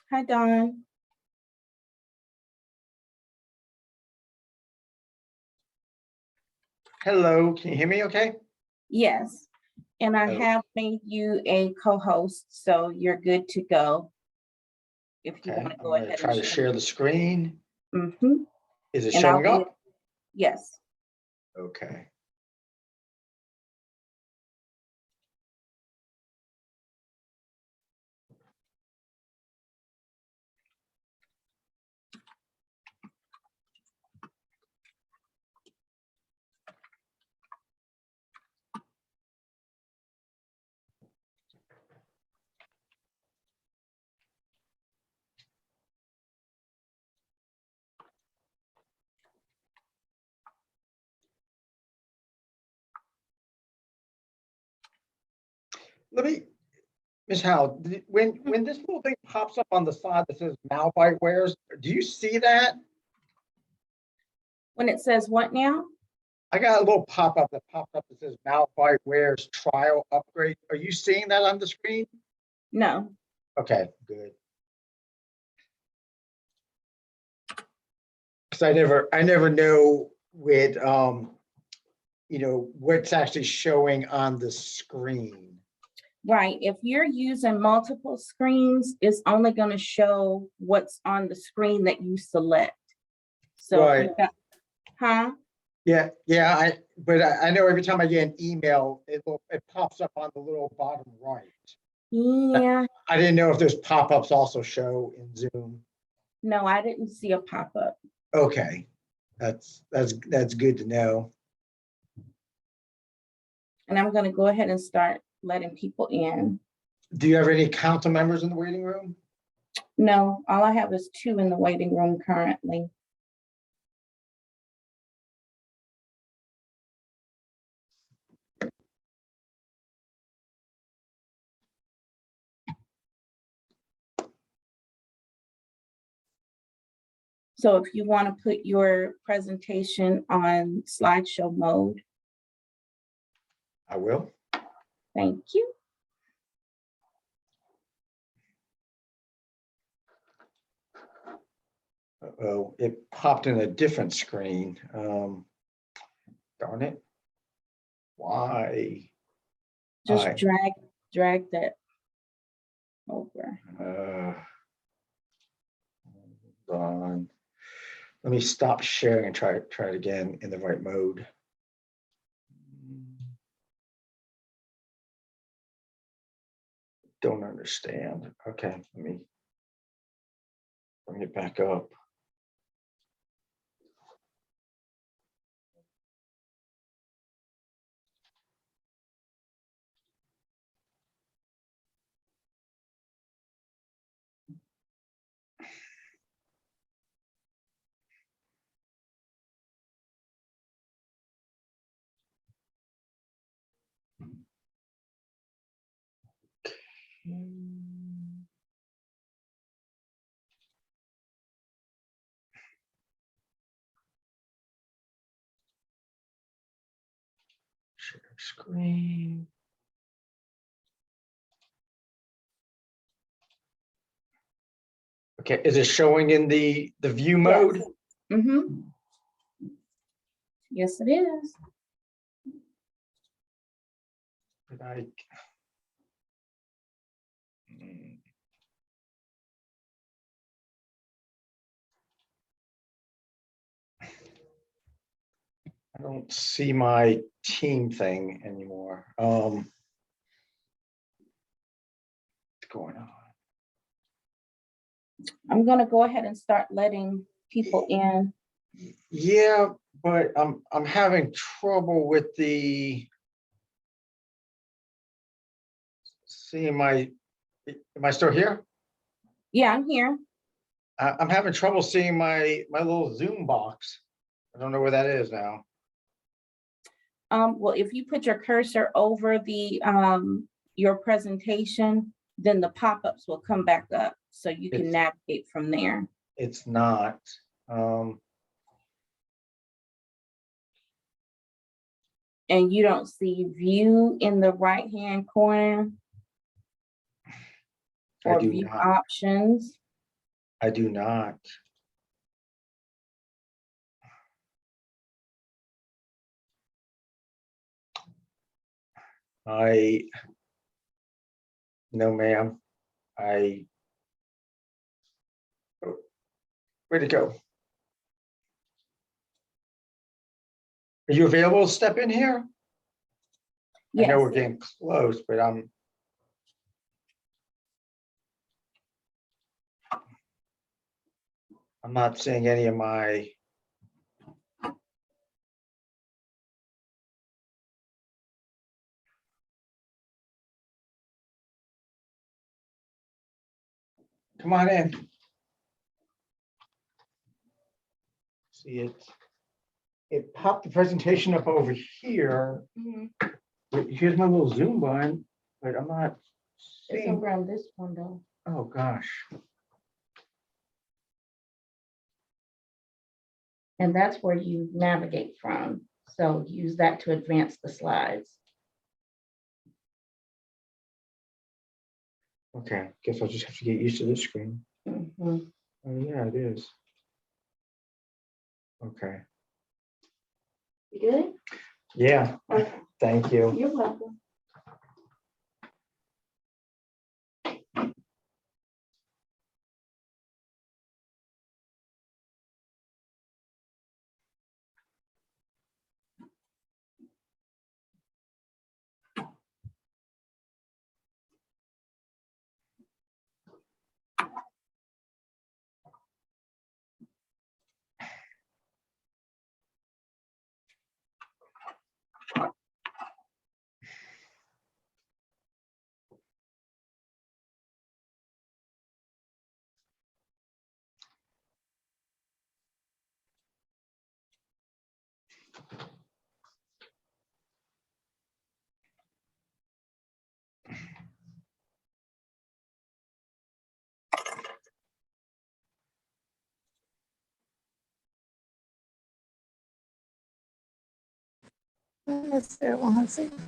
Hi, Dawn. Hello, can you hear me okay? Yes, and I Oh, have made you a co-host, so you're good to go. If you okay, want to I'm go going to ahead try and to share. share the screen. Mm-hmm. Is it And I'll showing be, up? yes. Okay. Let me, Ms. Howe, when this little thing pops up on the side that says malphite wares, do you see that? When it says what now? I got a little pop-up that popped up that says malphite wares trial upgrade. Are you seeing that on the screen? No. Okay, good. Because I never know with what's actually showing on the screen. Right. If you're using multiple screens, it's only going to show what's on the screen that you select. So if Right. you've got, huh? Yeah, but I know every time I get an email, it pops up on the little bottom right. Yeah. I didn't know if those pop-ups also show in Zoom. No, I didn't see a pop-up. Okay, that's good to know. And I'm going to go ahead and start letting people in. Do you have any council members in the waiting room? No, all I have is 2 in the waiting room currently. So if you want to put your presentation on slideshow mode, I will. thank you. Oh, it popped in a different screen. Darn it. Why? Just Hi. drag that over. Hold on. Let me stop sharing and try it again in the right mode. Don't understand. Okay, let me bring it back up. Share screen. Okay, is it showing in the view mode? Yes. Mm-hmm. Yes, it is. Did I don't see my team thing anymore. What's going on? I'm going to go ahead and start letting people in. Yeah, but I'm having trouble with the seeing my. Am I still here? Yeah, I'm here. I'm having trouble seeing my little Zoom box. I don't know where that is now. Well, if you put your cursor over the your presentation, then the pop-ups will come back up so you can navigate from there. It's not. And you don't see view in the right-hand corner or view options. I do not. No, ma'am. Way to go. Are you available to step in here? I know Yes, we're getting close, but I'm not seeing any of my. Come on in. See it. It popped the presentation up over here. Mhm. Here's my little Zoom button, but I'm not It's seeing. around this one though. Oh, gosh. And that's where you navigate from. So use that to advance the slides. Okay, guess I'll just have to get used to this screen. Mhm. Oh, yeah, it is. Okay. You good? Yeah, Okay. thank you. You're welcome. Let's see, one second.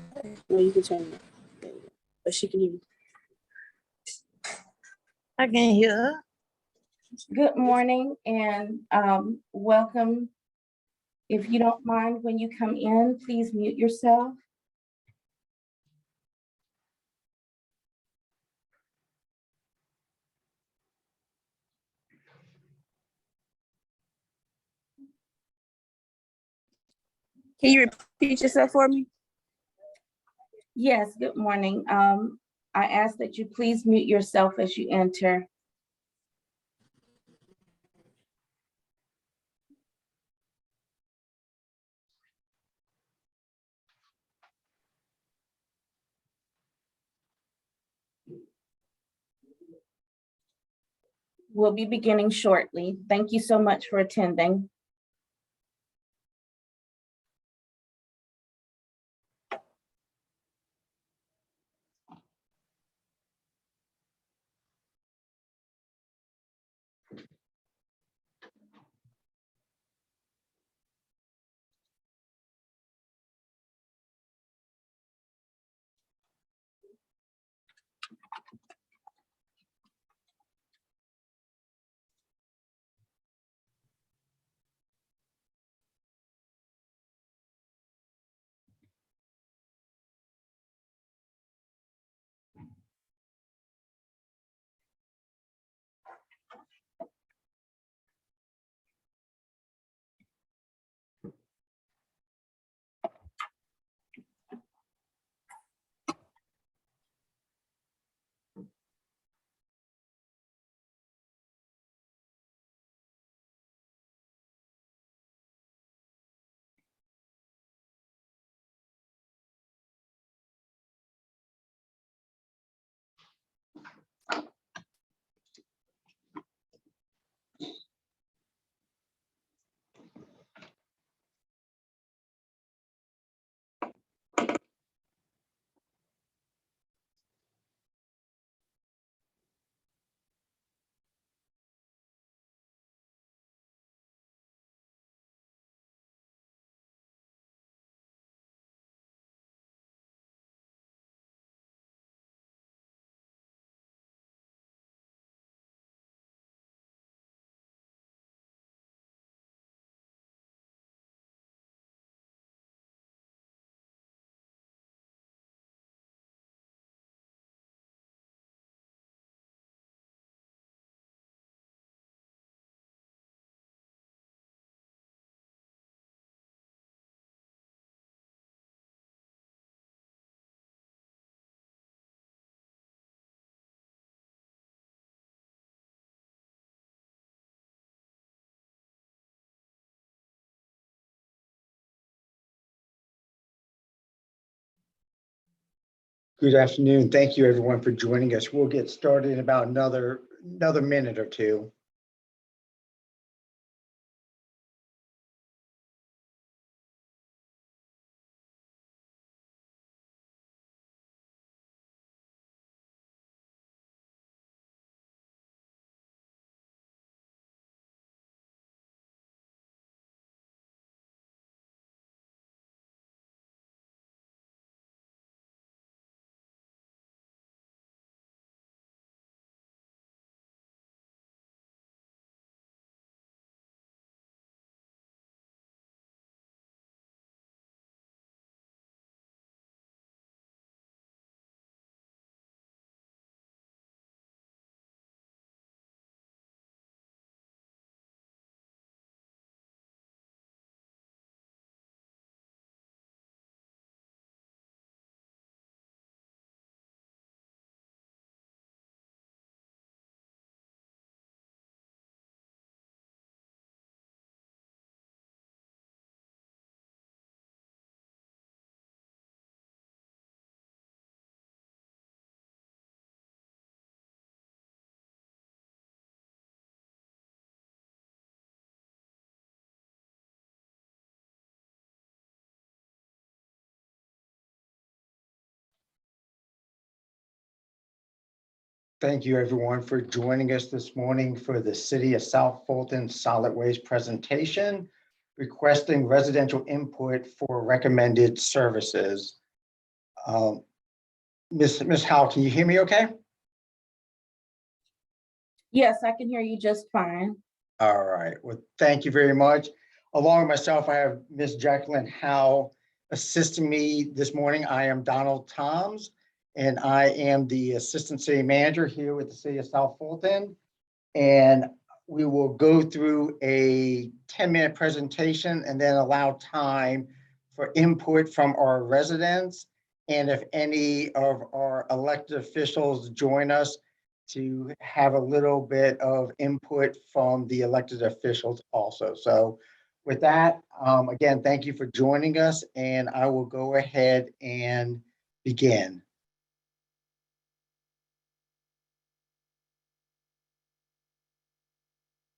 No, you can turn it. There you go. But she can hear you. I can hear her. Good morning and welcome. If you don't mind, when you come in, please mute yourself. Can you repeat yourself for me? Yes, good morning. I ask that you please mute yourself as you enter. We'll be beginning shortly. Thank you so much for attending. Good afternoon. Thank you, everyone, for joining us. We'll get started in about another minute or two. Thank you, everyone, for joining us this morning for the City of South Fulton Solid Waste presentation, requesting residential input for recommended services. Ms. Howell, can you hear me okay? Yes, I can hear you just fine. All right. Well, thank you very much. Along with myself, I have Ms. Jacqueline Howell assisting me this morning. I am Donald Toms, and I am the Assistant City Manager here with the City of South Fulton. And we will go through a 10-minute presentation and then allow time for input from our residents. And if any of our elected officials join us, to have a little bit of input from the elected officials also. So with that, again, thank you for joining us, and I will go ahead and begin.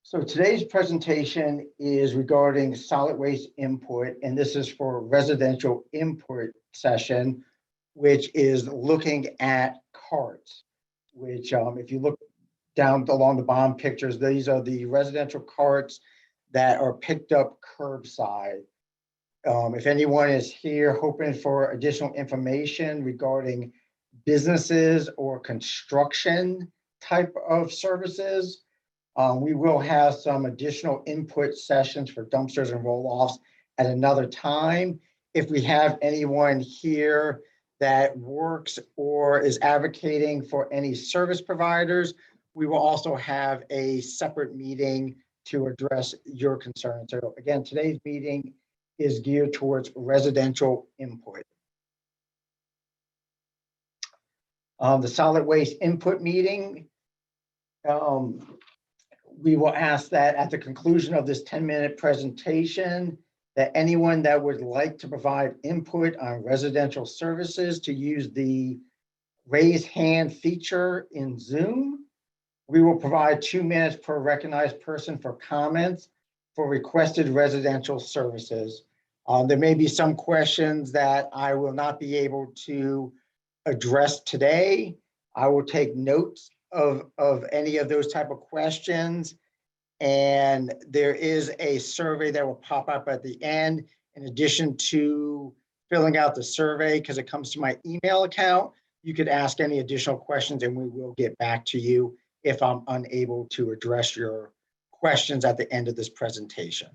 So today's presentation is regarding solid waste input, and this is for residential input session, which is looking at carts, which if you look down along the bottom pictures, these are the residential carts that are picked up curbside. If anyone is here hoping for additional information regarding businesses or construction type of services, we will have some additional input sessions for dumpsters and roll-offs at another time. If we have anyone here that works or is advocating for any service providers, we will also have a separate meeting to address your concerns. So again, today's meeting is geared towards residential input. The solid waste input meeting, we will ask that at the conclusion of this 10-minute presentation, that anyone that would like to provide input on residential services to use the raise hand feature in Zoom. We will provide 2 minutes per recognized person for comments for requested residential services. There may be some questions that I will not be able to address today. I will take notes of any of those type of questions. And there is a survey that will pop up at the end. In addition to filling out the survey, because it comes to my email account, you could ask any additional questions and we will get back to you if I'm unable to address your questions at the end of this presentation.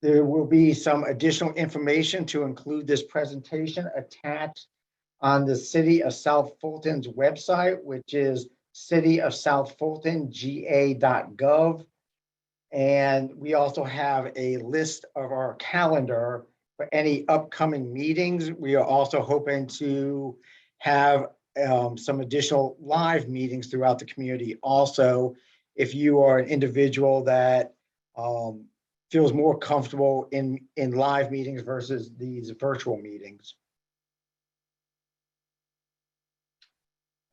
There will be some additional information to include this presentation attached on the City of South Fulton's website, which is cityofsouthfultonga.gov. And we also have a list of our calendar for any upcoming meetings. We are also hoping to have some additional live meetings throughout the community. Also, if you are an individual that feels more comfortable in live meetings versus these virtual meetings.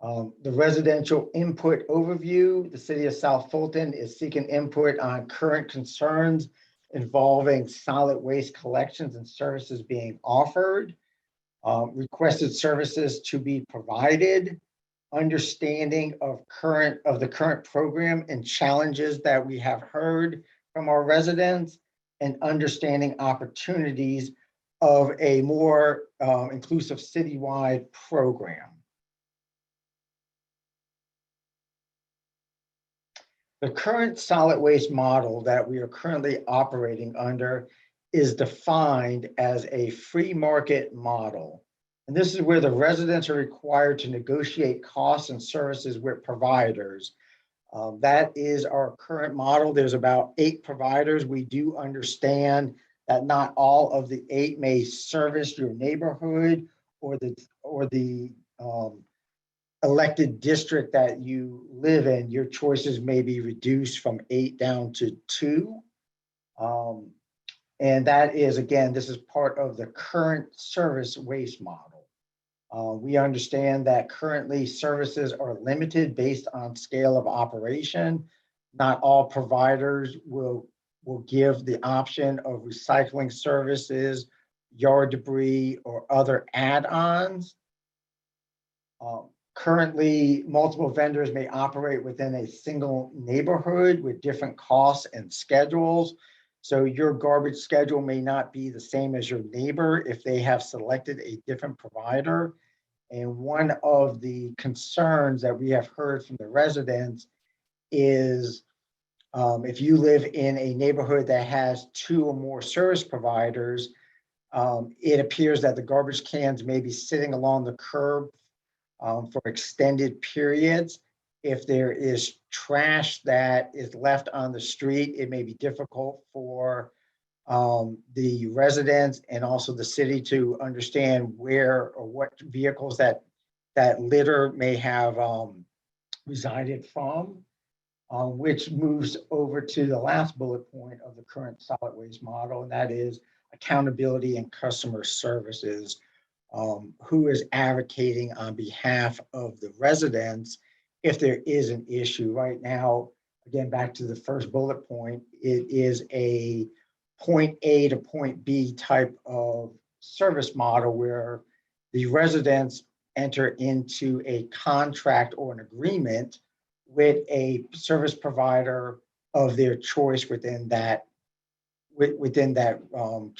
The residential input overview, the city of South Fulton is seeking input on current concerns involving solid waste collections and services being offered, requested services to be provided, understanding of the current program and challenges that we have heard from our residents, and understanding opportunities of a more inclusive citywide program. The current solid waste model that we are currently operating under is defined as a free market model. And this is where the residents are required to negotiate costs and services with providers. That is our current model. There's about 8 providers. We do understand that not all of the 8 may service your neighborhood or the elected district that you live in. Your choices may be reduced from 8 down to 2. And that is, again, this is part of the current service waste model. We understand that currently services are limited based on scale of operation. Not all providers will give the option of recycling services, yard debris, or other add-ons. Currently, multiple vendors may operate within a single neighborhood with different costs and schedules. So your garbage schedule may not be the same as your neighbor if they have selected a different provider. And one of the concerns that we have heard from the residents is if you live in a neighborhood that has 2 or more service providers, it appears that the garbage cans may be sitting along the curb for extended periods. If there is trash that is left on the street, it may be difficult for the residents and also the city to understand where or what vehicles that litter may have resided from, which moves over to the last bullet point of the current solid waste model, and that is accountability and customer services. Who is advocating on behalf of the residents if there is an issue. Right now, again, back to the first bullet point, it is a point A to point B type of service model where the residents enter into a contract or an agreement with a service provider of their choice within that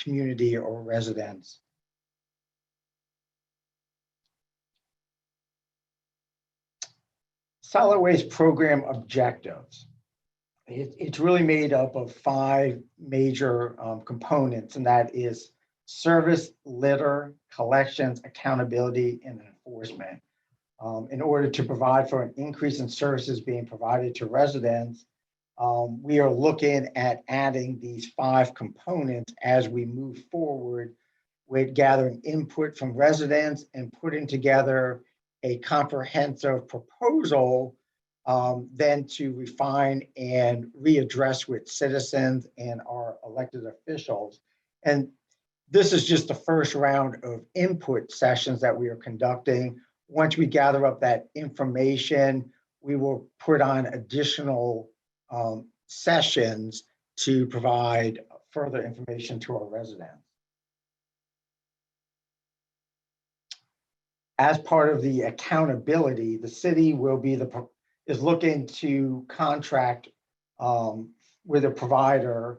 community or residence. Solid waste program objectives. It's really made up of 5 major components, and that is service, litter, collections, accountability, and enforcement. In order to provide for an increase in services being provided to residents, we are looking at adding these 5 components as we move forward with gathering input from residents and putting together a comprehensive proposal, then to refine and readdress with citizens and our elected officials. And this is just the first round of input sessions that we are conducting. Once we gather up that information, we will put on additional sessions to provide further information to our residents. As part of the accountability, the city is looking to contract with a provider.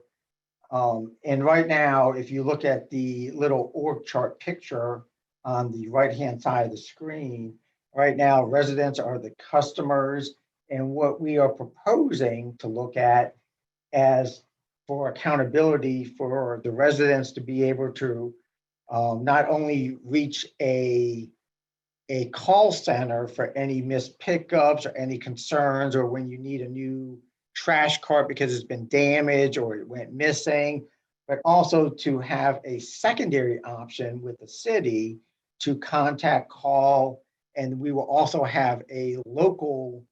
And right now, if you look at the little org chart picture on the right-hand side of the screen, right now, residents are the customers. And what we are proposing to look at as for accountability for the residents to be able to not only reach a call center for any missed pickups or any concerns, or when you need a new trash cart because it's been damaged or it went missing, but also to have a secondary option with the city to contact, call, and we will also have a local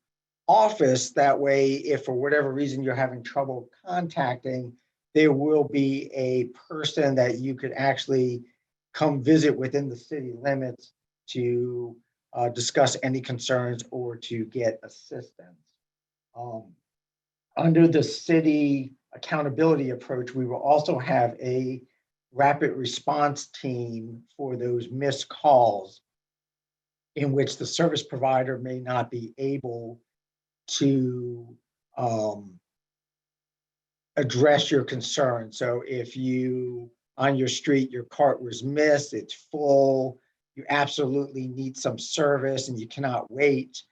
office. That way, if for whatever reason you're having trouble contacting, there will be a person that you could actually come visit within the city limits to discuss any concerns or to get assistance. Under the city accountability approach, we will also have a rapid response team for those missed calls in which the service provider may not be able to address your concern. So if you, on your street, your cart was missed, it's full, you absolutely need some service and you cannot wait,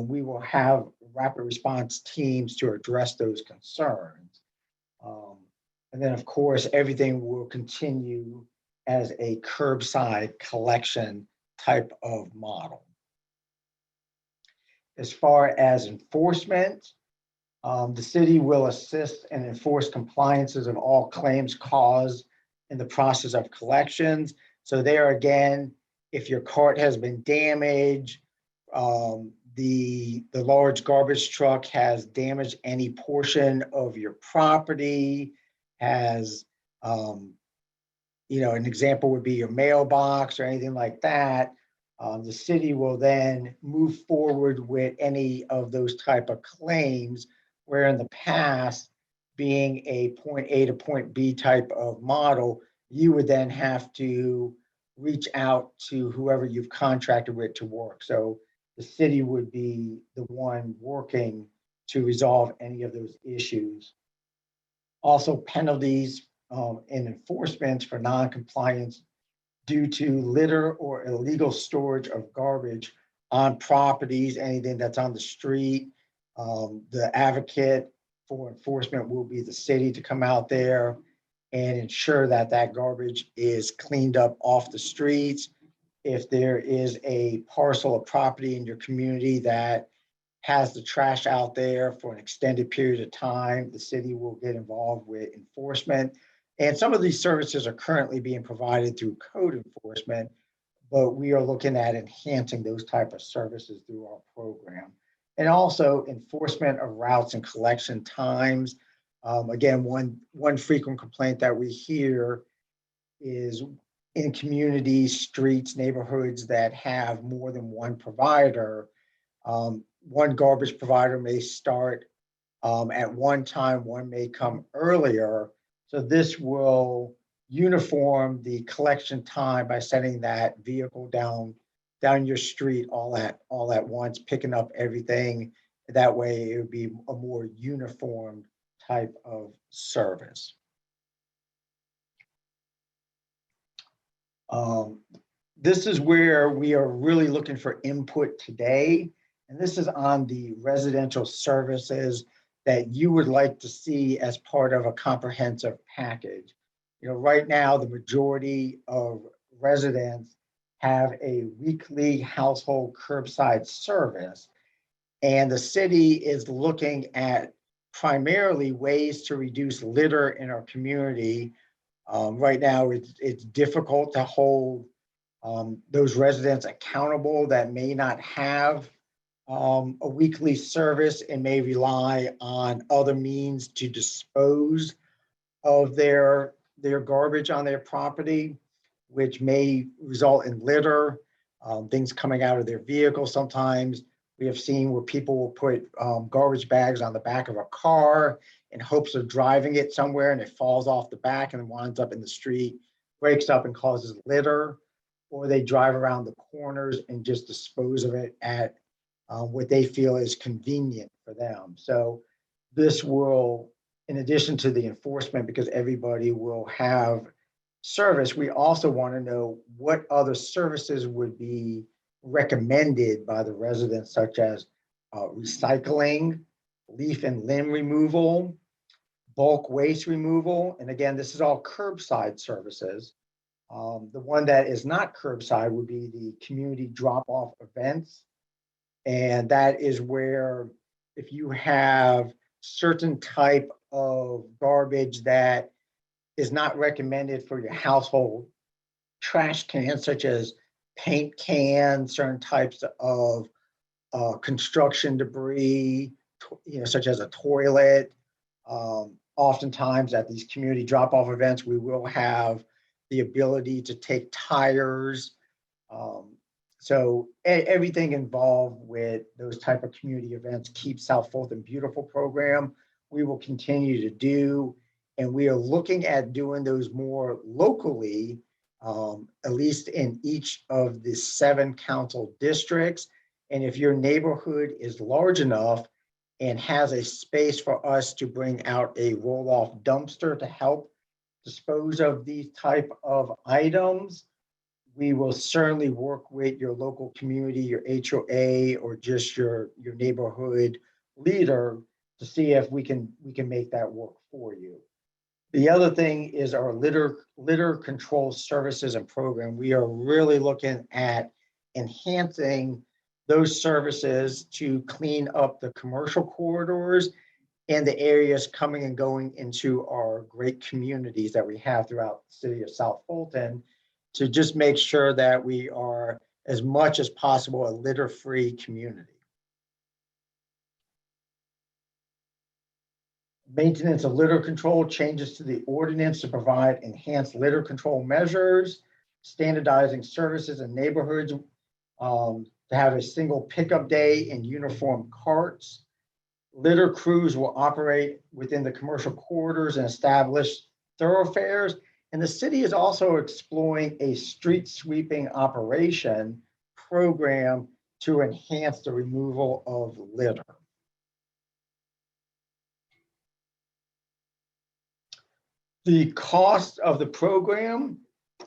we will have rapid response teams to address those concerns. And then, of course, everything will continue as a curbside collection type of model. As far as enforcement, the city will assist and enforce compliances of all claims caused in the process of collections. So there again, if your cart has been damaged, the large garbage truck has damaged any portion of your property, has, an example would be your mailbox or anything like that. The city will then move forward with any of those type of claims, where in the past, being a point A to point B type of model, you would then have to reach out to whoever you've contracted with to work. So the city would be the one working to resolve any of those issues. Also, penalties and enforcement for non-compliance due to litter or illegal storage of garbage on properties, anything that's on the street. The advocate for enforcement will be the city to come out there and ensure that that garbage is cleaned up off the streets. If there is a parcel of property in your community that has the trash out there for an extended period of time, the city will get involved with enforcement. And some of these services are currently being provided through code enforcement, but we are looking at enhancing those type of services through our program. And also enforcement of routes and collection times. Again, one frequent complaint that we hear is in communities, streets, neighborhoods that have more than one provider. One garbage provider may start at one time, one may come earlier. So this will uniform the collection time by sending that vehicle down your street all at once, picking up everything. That way it would be a more uniform type of service. This is where we are really looking for input today. And this is on the residential services that you would like to see as part of a comprehensive package. Right now, the majority of residents have a weekly household curbside service, and the city is looking at primarily ways to reduce litter in our community. Right now, it's difficult to hold those residents accountable that may not have a weekly service and may rely on other means to dispose of their garbage on their property, which may result in litter, things coming out of their vehicle. Sometimes we have seen where people will put garbage bags on the back of a car in hopes of driving it somewhere, and it falls off the back and winds up in the street, breaks up and causes litter, or they drive around the corners and just dispose of it at what they feel is convenient for them. So this will, in addition to the enforcement, because everybody will have service, we also want to know what other services would be recommended by the residents, such as recycling, leaf and limb removal, bulk waste removal. And again, this is all curbside services. The one that is not curbside would be the community drop-off events. And that is where if you have certain type of garbage that is not recommended for your household trash cans, such as paint cans, certain types of construction debris, such as a toilet. Oftentimes at these community drop-off events, we will have the ability to take tires, So everything involved with those type of community events, Keep South Fulton Beautiful program, we will continue to do. And we are looking at doing those more locally, at least in each of the 7 council districts. And if your neighborhood is large enough and has a space for us to bring out a roll-off dumpster to help dispose of these type of items, we will certainly work with your local community, your HOA, or just your neighborhood leader to see if we can make that work for you. The other thing is our litter control services and program. We are really looking at enhancing those services to clean up the commercial corridors and the areas coming and going into our great communities that we have throughout the city of South Fulton, to just make sure that we are, as much as possible, a litter-free community. Maintenance of litter control, changes to the ordinance to provide enhanced litter control measures, standardizing services in neighborhoods, to have a single pickup day and uniform carts. Litter crews will operate within the commercial corridors and established thoroughfares. And the city is also exploring a street sweeping operation program to enhance the removal of litter. The cost of the program,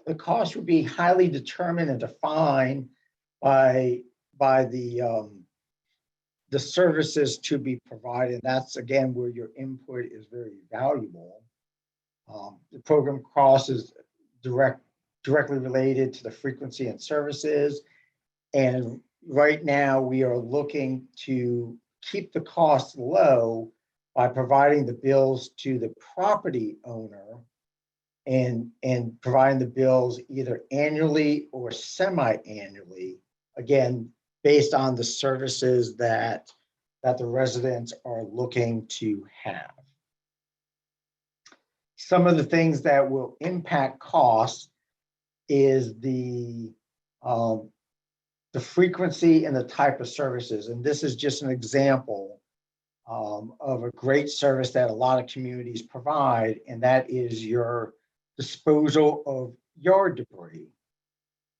the cost would be highly determined and defined by the services to be provided. That's again where your input is very valuable. The program cost is directly related to the frequency and services. And right now we are looking to keep the costs low by providing the bills to the property owner and providing the bills either annually or semi-annually, again, based on the services that the residents are looking to have. Some of the things that will impact costs is the frequency and the type of services. And this is just an example of a great service that a lot of communities provide, and that is your disposal of yard debris.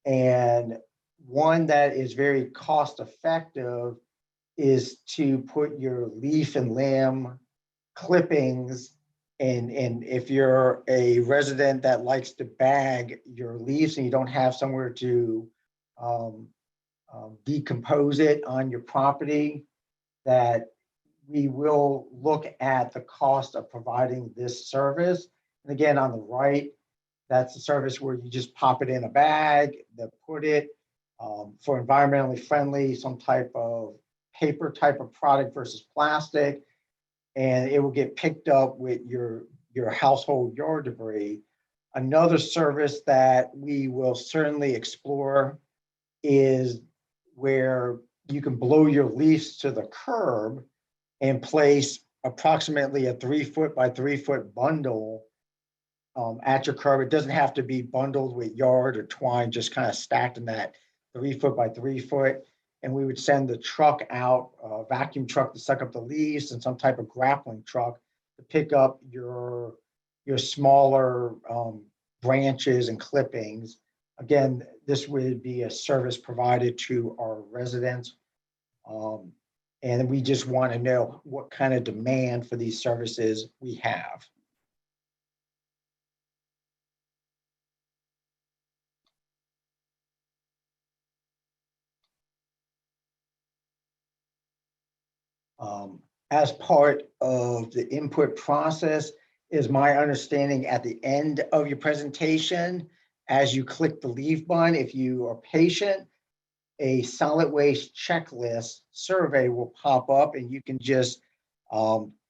And one that is very cost effective is to put your leaf and limb clippings, and if you're a resident that likes to bag your leaves and you don't have somewhere to decompose it on your property, that we will look at the cost of providing this service. And again, on the right, that's the service where you just pop it in a bag, that put it for environmentally friendly, some type of paper type of product versus plastic, and it will get picked up with your household yard debris. Another service that we will certainly explore is where you can blow your leaves to the curb and place approximately a 3-foot by 3-foot bundle at your curb. It doesn't have to be bundled with yard or twine, just kind of stacked in that 3-foot by 3-foot. And we would send the truck out, a vacuum truck to suck up the leaves, and some type of grappling truck to pick up your smaller branches and clippings. Again, this would be a service provided to our residents. And we just want to know what kind of demand for these services we have. As part of the input process, is my understanding at the end of your presentation, as you click the leave button, if you are patient, a solid waste checklist survey will pop up, and you can just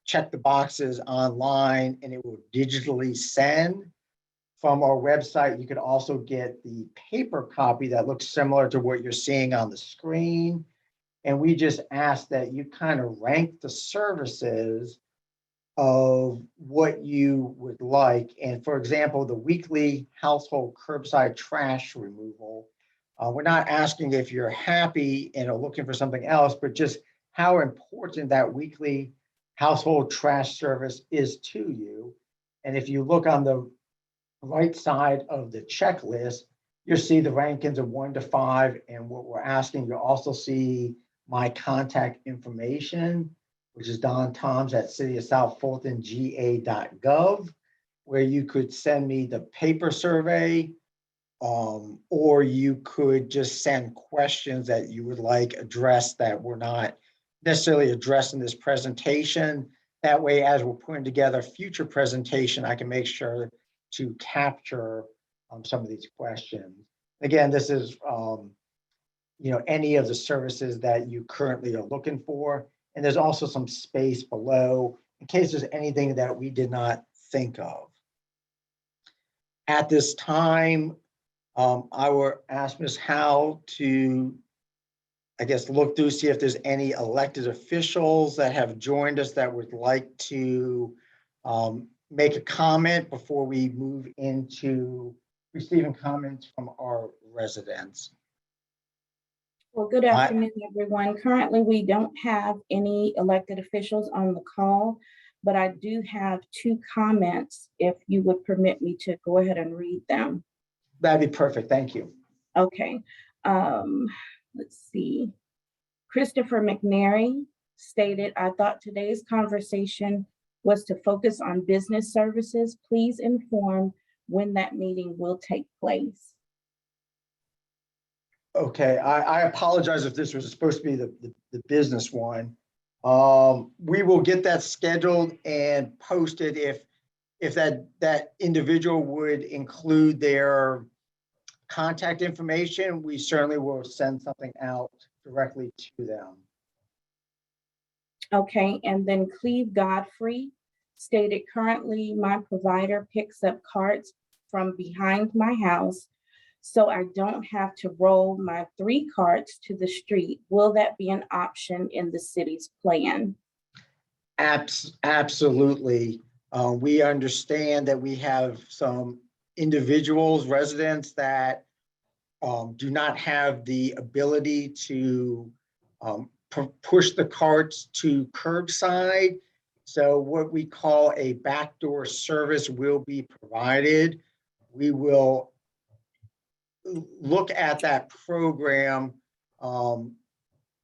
check the boxes online, and it will digitally send from our website. You can also get the paper copy that looks similar to what you're seeing on the screen. And we just ask that you kind of rank the services of what you would like. And for example, the weekly household curbside trash removal, We're not asking if you're happy and are looking for something else, but just how important that weekly household trash service is to you. And if you look on the right side of the checklist, you'll see the rankings of 1 to 5. And what we're asking, you'll also see my contact information, which is Don Toms at cityofsouthfultonga.gov, where you could send me the paper survey, or you could just send questions that you would like addressed that were not necessarily addressed in this presentation. That way, as we're putting together future presentation, I can make sure to capture some of these questions. Again, this is any of the services that you currently are looking for. And there's also some space below in case there's anything that we did not think of. At this time, I will ask Ms. Howe to, I guess, look through, see if there's any elected officials that have joined us that would like to make a comment before we move into receiving comments from our residents. Well, good afternoon, everyone. Currently, we don't have any elected officials on the call, but I do have 2 comments, if you would permit me to go ahead and read them. That'd be perfect. Thank you. Okay. Let's see. Christopher McNary stated, I thought today's conversation was to focus on business services. Please inform when that meeting will take place. Okay, I apologize if this was supposed to be the business one. We will get that scheduled and posted. If that individual would include their contact information, we certainly will send something out directly to them. Okay, and then Claude Godfrey stated, currently my provider picks up carts from behind my house, so I don't have to roll my 3 carts to the street. Will that be an option in the city's plan? Absolutely. We understand that we have some individuals, residents that do not have the ability to push the carts to curbside. So what we call a backdoor service will be provided. We will look at that program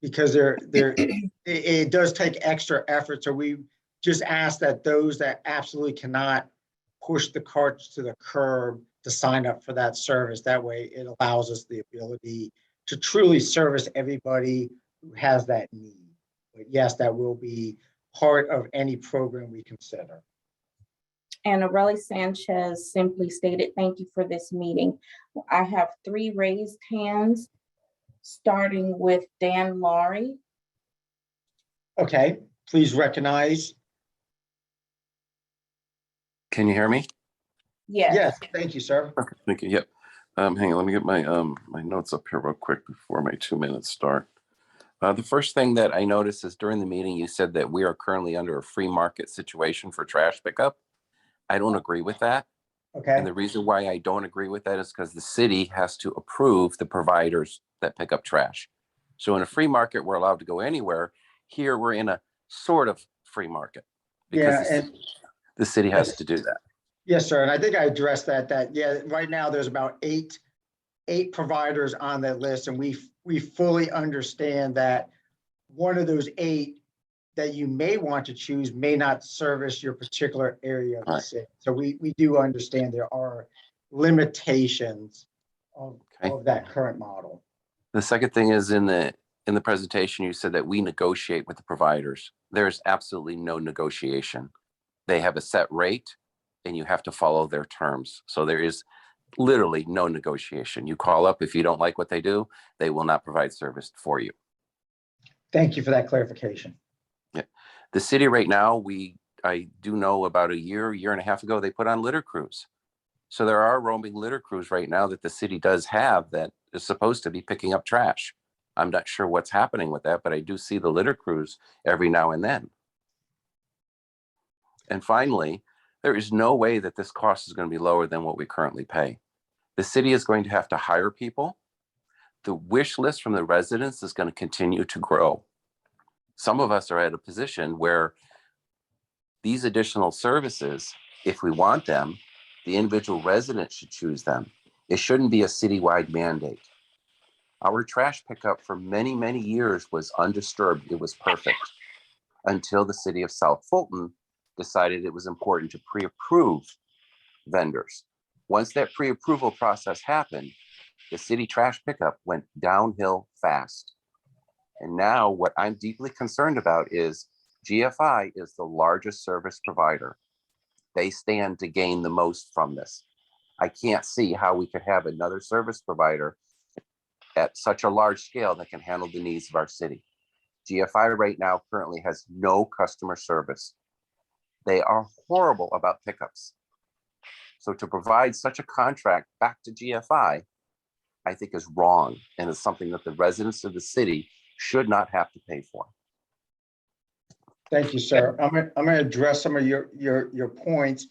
because it does take extra effort. So we just ask that those that absolutely cannot push the carts to the curb to sign up for that service. That way it allows us the ability to truly service everybody who has that need. But yes, that will be part of any program we consider. And Aurelie Sanchez simply stated, thank you for this meeting. I have 3 raised hands, starting with Dan Laurie. Okay, please recognize. Can you hear me? Yes. Yes, thank you, sir. Okay, thank you. Yep. Hang on, let me get my my notes up here real quick before my 2 minutes start. The first thing that I noticed is during the meeting, you said that we are currently under a free market situation for trash pickup. I don't agree with that. Okay. And the reason why I don't agree with that is because the city has to approve the providers that pick up trash. So in a free market, we're allowed to go anywhere. Here, we're in a sort of free market because the city has to do that. Yes, sir. And I think I addressed that yeah, right now there's about eight providers on that list, and we fully understand that one of those 8 that you may want to choose may not service your particular area of the city. So we do understand there are limitations of that current model. The second thing is in the presentation, you said that we negotiate with the providers. There's absolutely no negotiation. They have a set rate and you have to follow their terms. So there is literally no negotiation. You call up, if you don't like what they do, they will not provide service for you. Thank you for that clarification. Yeah. The city right now, I do know about a year and a half ago, they put on litter crews. So there are roaming litter crews right now that the city does have that is supposed to be picking up trash. I'm not sure what's happening with that, but I do see the litter crews every now and then. And finally, there is no way that this cost is going to be lower than what we currently pay. The city is going to have to hire people. the wish list from the residents is going to continue to grow. Some of us are at a position where these additional services, if we want them, the individual resident should choose them. It shouldn't be a citywide mandate. Our trash pickup for many, many years was undisturbed. It was perfect until the city of South Fulton decided it was important to pre-approve vendors. Once that pre-approval process happened, the city trash pickup went downhill fast. And now what I'm deeply concerned about is GFI is the largest service provider. They stand to gain the most from this. I can't see how we could have another service provider at such a large scale that can handle the needs of our city. GFI right now currently has no customer service. They are horrible about pickups. So to provide such a contract back to GFI, I think is wrong and is something that the residents of the city should not have to pay for. Thank you, sir. I'm gonna address some of your points.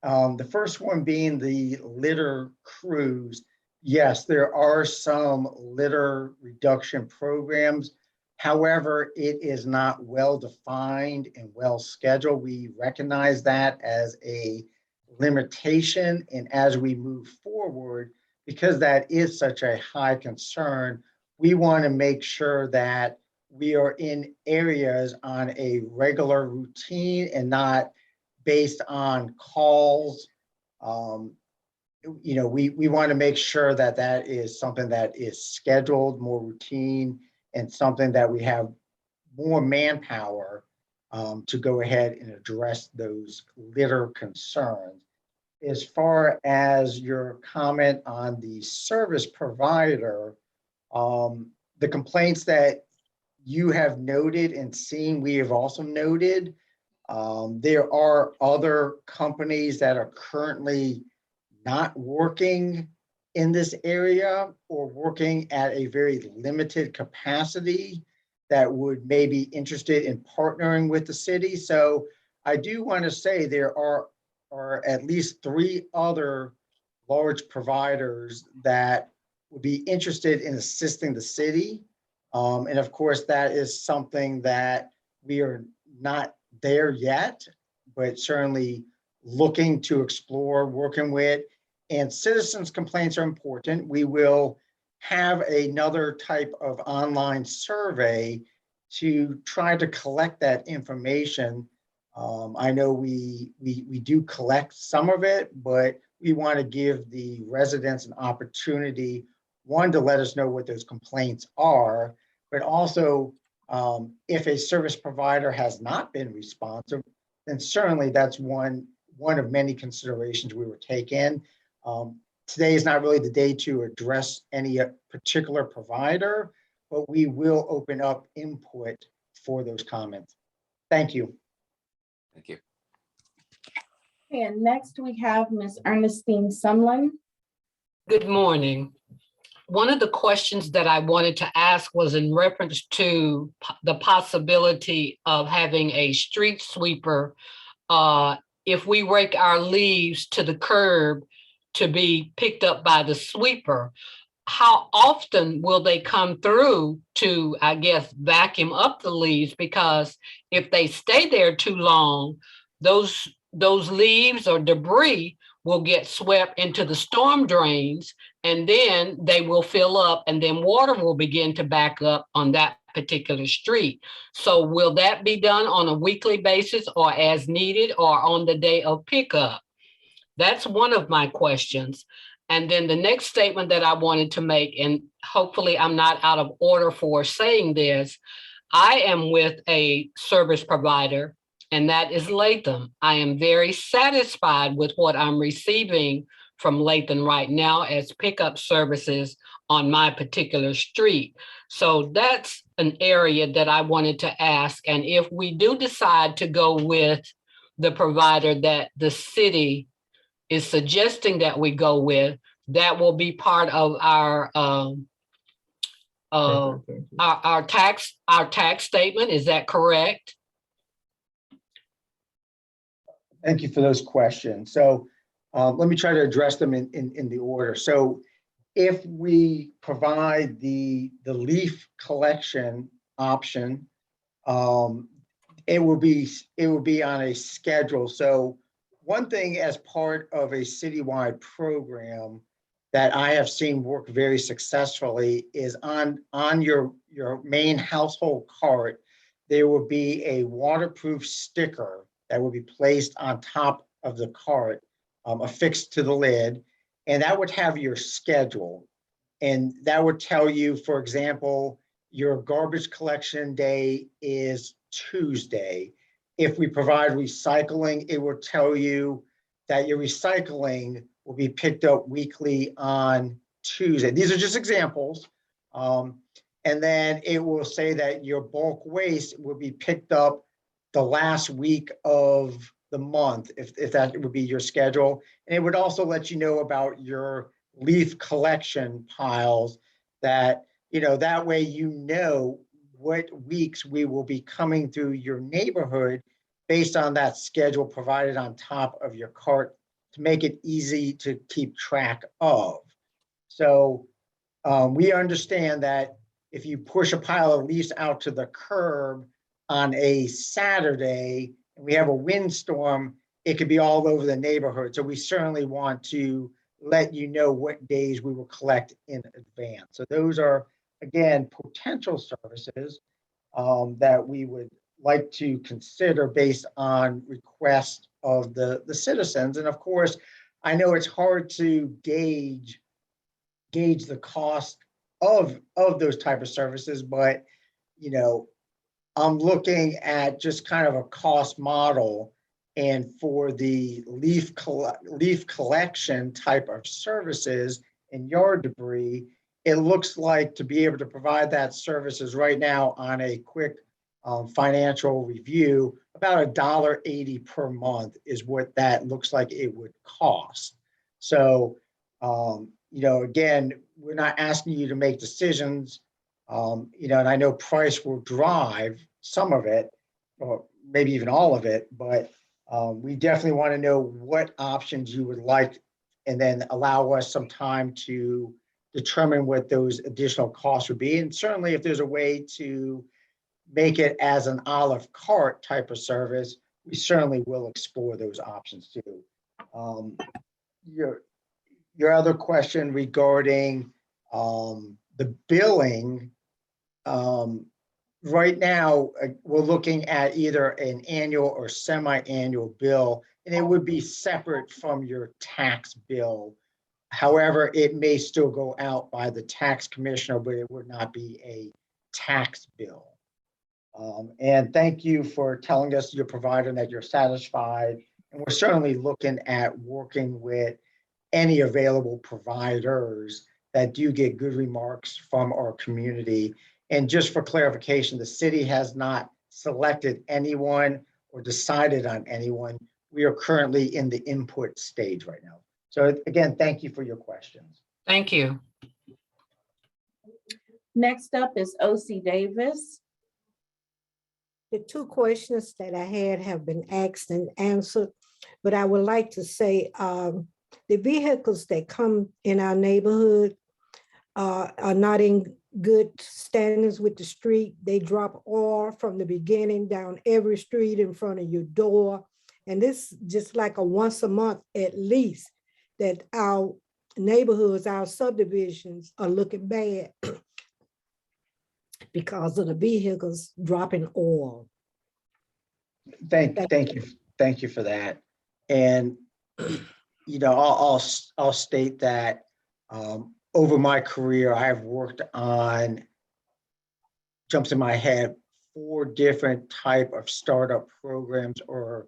The first one being the litter crews. Yes, there are some litter reduction programs. However, it is not well defined and well scheduled. We recognize that as a limitation. And as we move forward, because that is such a high concern, we want to make sure that we are in areas on a regular routine and not based on calls. We want to make sure that that is something that is scheduled, more routine, and something that we have more manpower to go ahead and address those litter concerns. As far as your comment on the service provider, the complaints that you have noted and seen, we have also noted. There are other companies that are currently not working in this area or working at a very limited capacity that would maybe interested in partnering with the city. So I do want to say there are at least 3 other large providers that would be interested in assisting the city. And of course, that is something that we are not there yet, but certainly looking to explore, working with. And citizens' complaints are important. We will have another type of online survey to try to collect that information. I know we do collect some of it, but we want to give the residents an opportunity, one, to let us know what those complaints are, but also if a service provider has not been responsive, then certainly that's one of many considerations we will take in. Today is not really the day to address any particular provider, but we will open up input for those comments. Thank you. Thank you. And next we have Ms. Ernestine Sumlin. Good morning. One of the questions that I wanted to ask was in reference to the possibility of having a street sweeper if we rake our leaves to the curb to be picked up by the sweeper. How often will they come through to, I guess, vacuum up the leaves? Because if they stay there too long, those leaves or debris will get swept into the storm drains, and then they will fill up, and then water will begin to back up on that particular street. So will that be done on a weekly basis or as needed or on the day of pickup? That's one of my questions. And then the next statement that I wanted to make, and hopefully I'm not out of order for saying this, I am with a service provider, and that is Latham. I am very satisfied with what I'm receiving from Latham right now as pickup services on my particular street. So that's an area that I wanted to ask. And if we do decide to go with the provider that the city is suggesting that we go with, that will be part of our tax statement. Is that correct? Thank you for those questions. So let me try to address them in the order. So if we provide the leaf collection option, it will be on a schedule. So one thing as part of a citywide program that I have seen work very successfully is on your main household cart, there will be a waterproof sticker that will be placed on top of the cart, affixed to the lid, and that would have your schedule. And that would tell you, for example, your garbage collection day is Tuesday. If we provide recycling, it will tell you that your recycling will be picked up weekly on Tuesday. These are just examples. And then it will say that your bulk waste will be picked up the last week of the month, if that would be your schedule. And it would also let you know about your leaf collection piles, that, you know, that way you know what weeks we will be coming through your neighborhood based on that schedule provided on top of your cart to make it easy to keep track of. So we understand that if you push a pile of leaves out to the curb on a Saturday and we have a windstorm, it could be all over the neighborhood. So we certainly want to let you know what days we will collect in advance. So those are, again, potential services that we would like to consider based on request of the citizens. And of course, I know it's hard to gauge the cost of those type of services, but, you know, I'm looking at just kind of a cost model, and for the leaf collection type of services and yard debris, it looks like to be able to provide that services right now on a quick financial review, about $1.80 per month is what that looks like it would cost. So, you know, again, we're not asking you to make decisions, you know, and I know price will drive some of it, or maybe even all of it, but we definitely want to know what options you would like, and then allow us some time to determine what those additional costs would be. And certainly if there's a way to make it as an a la carte type of service, we certainly will explore those options too. Your other question regarding the billing, right now we're looking at either an annual or semi-annual bill, and it would be separate from your tax bill. However, it may still go out by the tax commissioner, but it would not be a tax bill. And thank you for telling us your provider that you're satisfied. And we're certainly looking at working with any available providers that do get good remarks from our community. And just for clarification, the city has not selected anyone or decided on anyone. We are currently in the input stage right now. So again, thank you for your questions. Thank you. Next up is OC Davis. The two questions that I had have been asked and answered, but I would like to say the vehicles that come in our neighborhood are not in good standings with the street. They drop oil from the beginning down every street in front of your door. And this just like a once a month at least that our neighborhoods, our subdivisions are looking bad because of the vehicles dropping oil. Thank you for that. And you know, I'll state that over my career, I have worked on, jumps in my head, 4 different type of startup programs or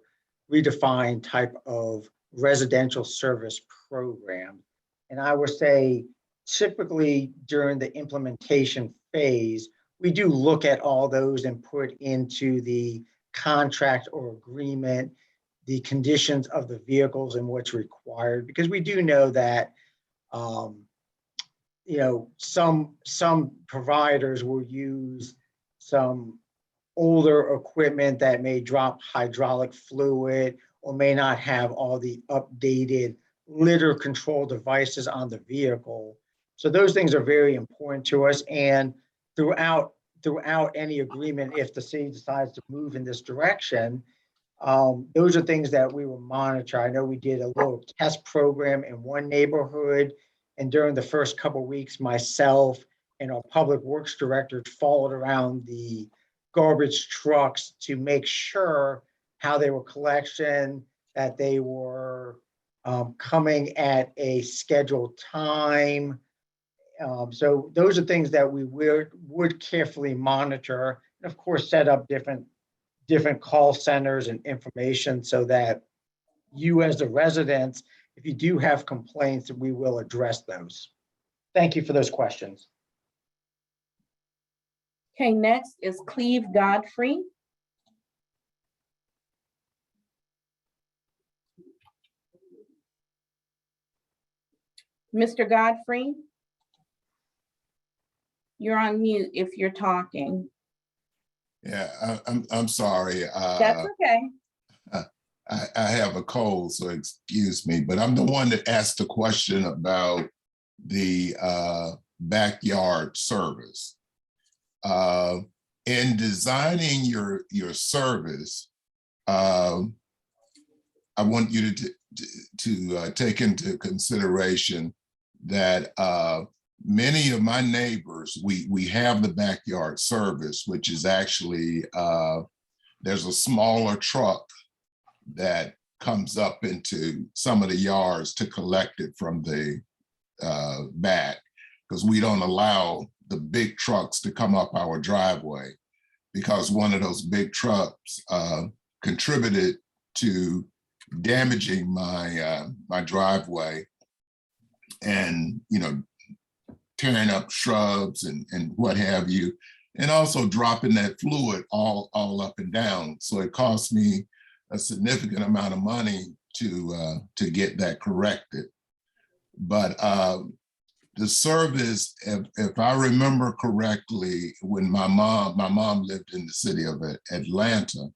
redefined type of residential service program. And I would say typically during the implementation phase, we do look at all those and put into the contract or agreement the conditions of the vehicles and what's required, because we do know that you know, some providers will use some older equipment that may drop hydraulic fluid or may not have all the updated litter control devices on the vehicle. So those things are very important to us. And throughout any agreement, if the city decides to move in this direction, those are things that we will monitor. I know we did a little test program in one neighborhood, and during the first couple of weeks, myself and our public works director followed around the garbage trucks to make sure how they were collection, that they were coming at a scheduled time. So those are things that we would carefully monitor, and of course, set up different call centers and information so that you as the residents, if you do have complaints, we will address those. Thank you for those questions. Okay, next is Cleve Godfrey. Mr. Godfrey, you're on mute if you're talking. Yeah, I'm sorry. That's okay. I have a cold, so excuse me, but I'm the one that asked the question about the backyard service. In designing your service, I want you to take into consideration that many of my neighbors, we have the backyard service, which is actually, there's a smaller truck that comes up into some of the yards to collect it from the back, because we don't allow the big trucks to come up our driveway, because one of those big trucks contributed to damaging my driveway and, tearing up shrubs and what have you, and also dropping that fluid all up and down. So it cost me a significant amount of money to get that corrected. But the service, if I remember correctly, when my mom lived in the city of Atlanta,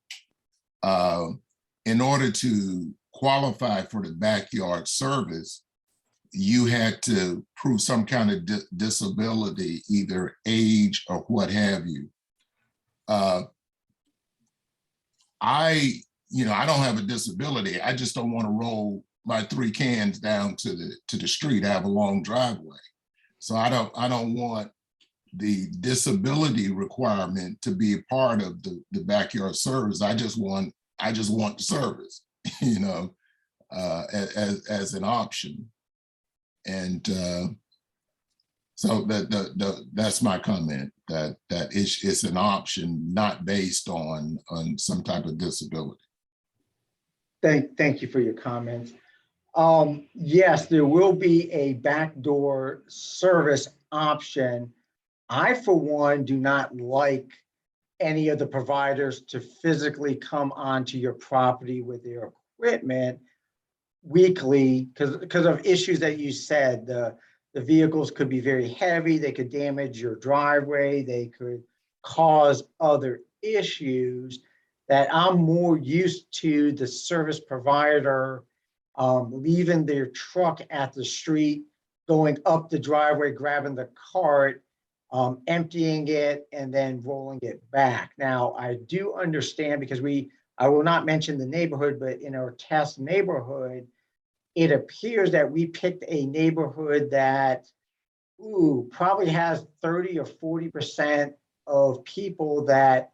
in order to qualify for the backyard service, you had to prove some kind of disability, either age or what have you. I don't have a disability. I just don't want to roll my 3 cans down to the street. I have a long driveway. So I don't want the disability requirement to be a part of the backyard service. I just want the service, as an option. And so that's my comment, that it's an option, not based on some type of disability. Thank you for your comments. Yes, there will be a backdoor service option. I, for one, do not like any of the providers to physically come onto your property with their equipment weekly because of issues that you said. The vehicles could be very heavy. They could damage your driveway. They could cause other issues. That I'm more used to the service provider leaving their truck at the street, going up the driveway, grabbing the cart, emptying it, and then rolling it back. Now, I do understand, because I will not mention the neighborhood, but in our test neighborhood, it appears that we picked a neighborhood that probably has 30 or 40% of people that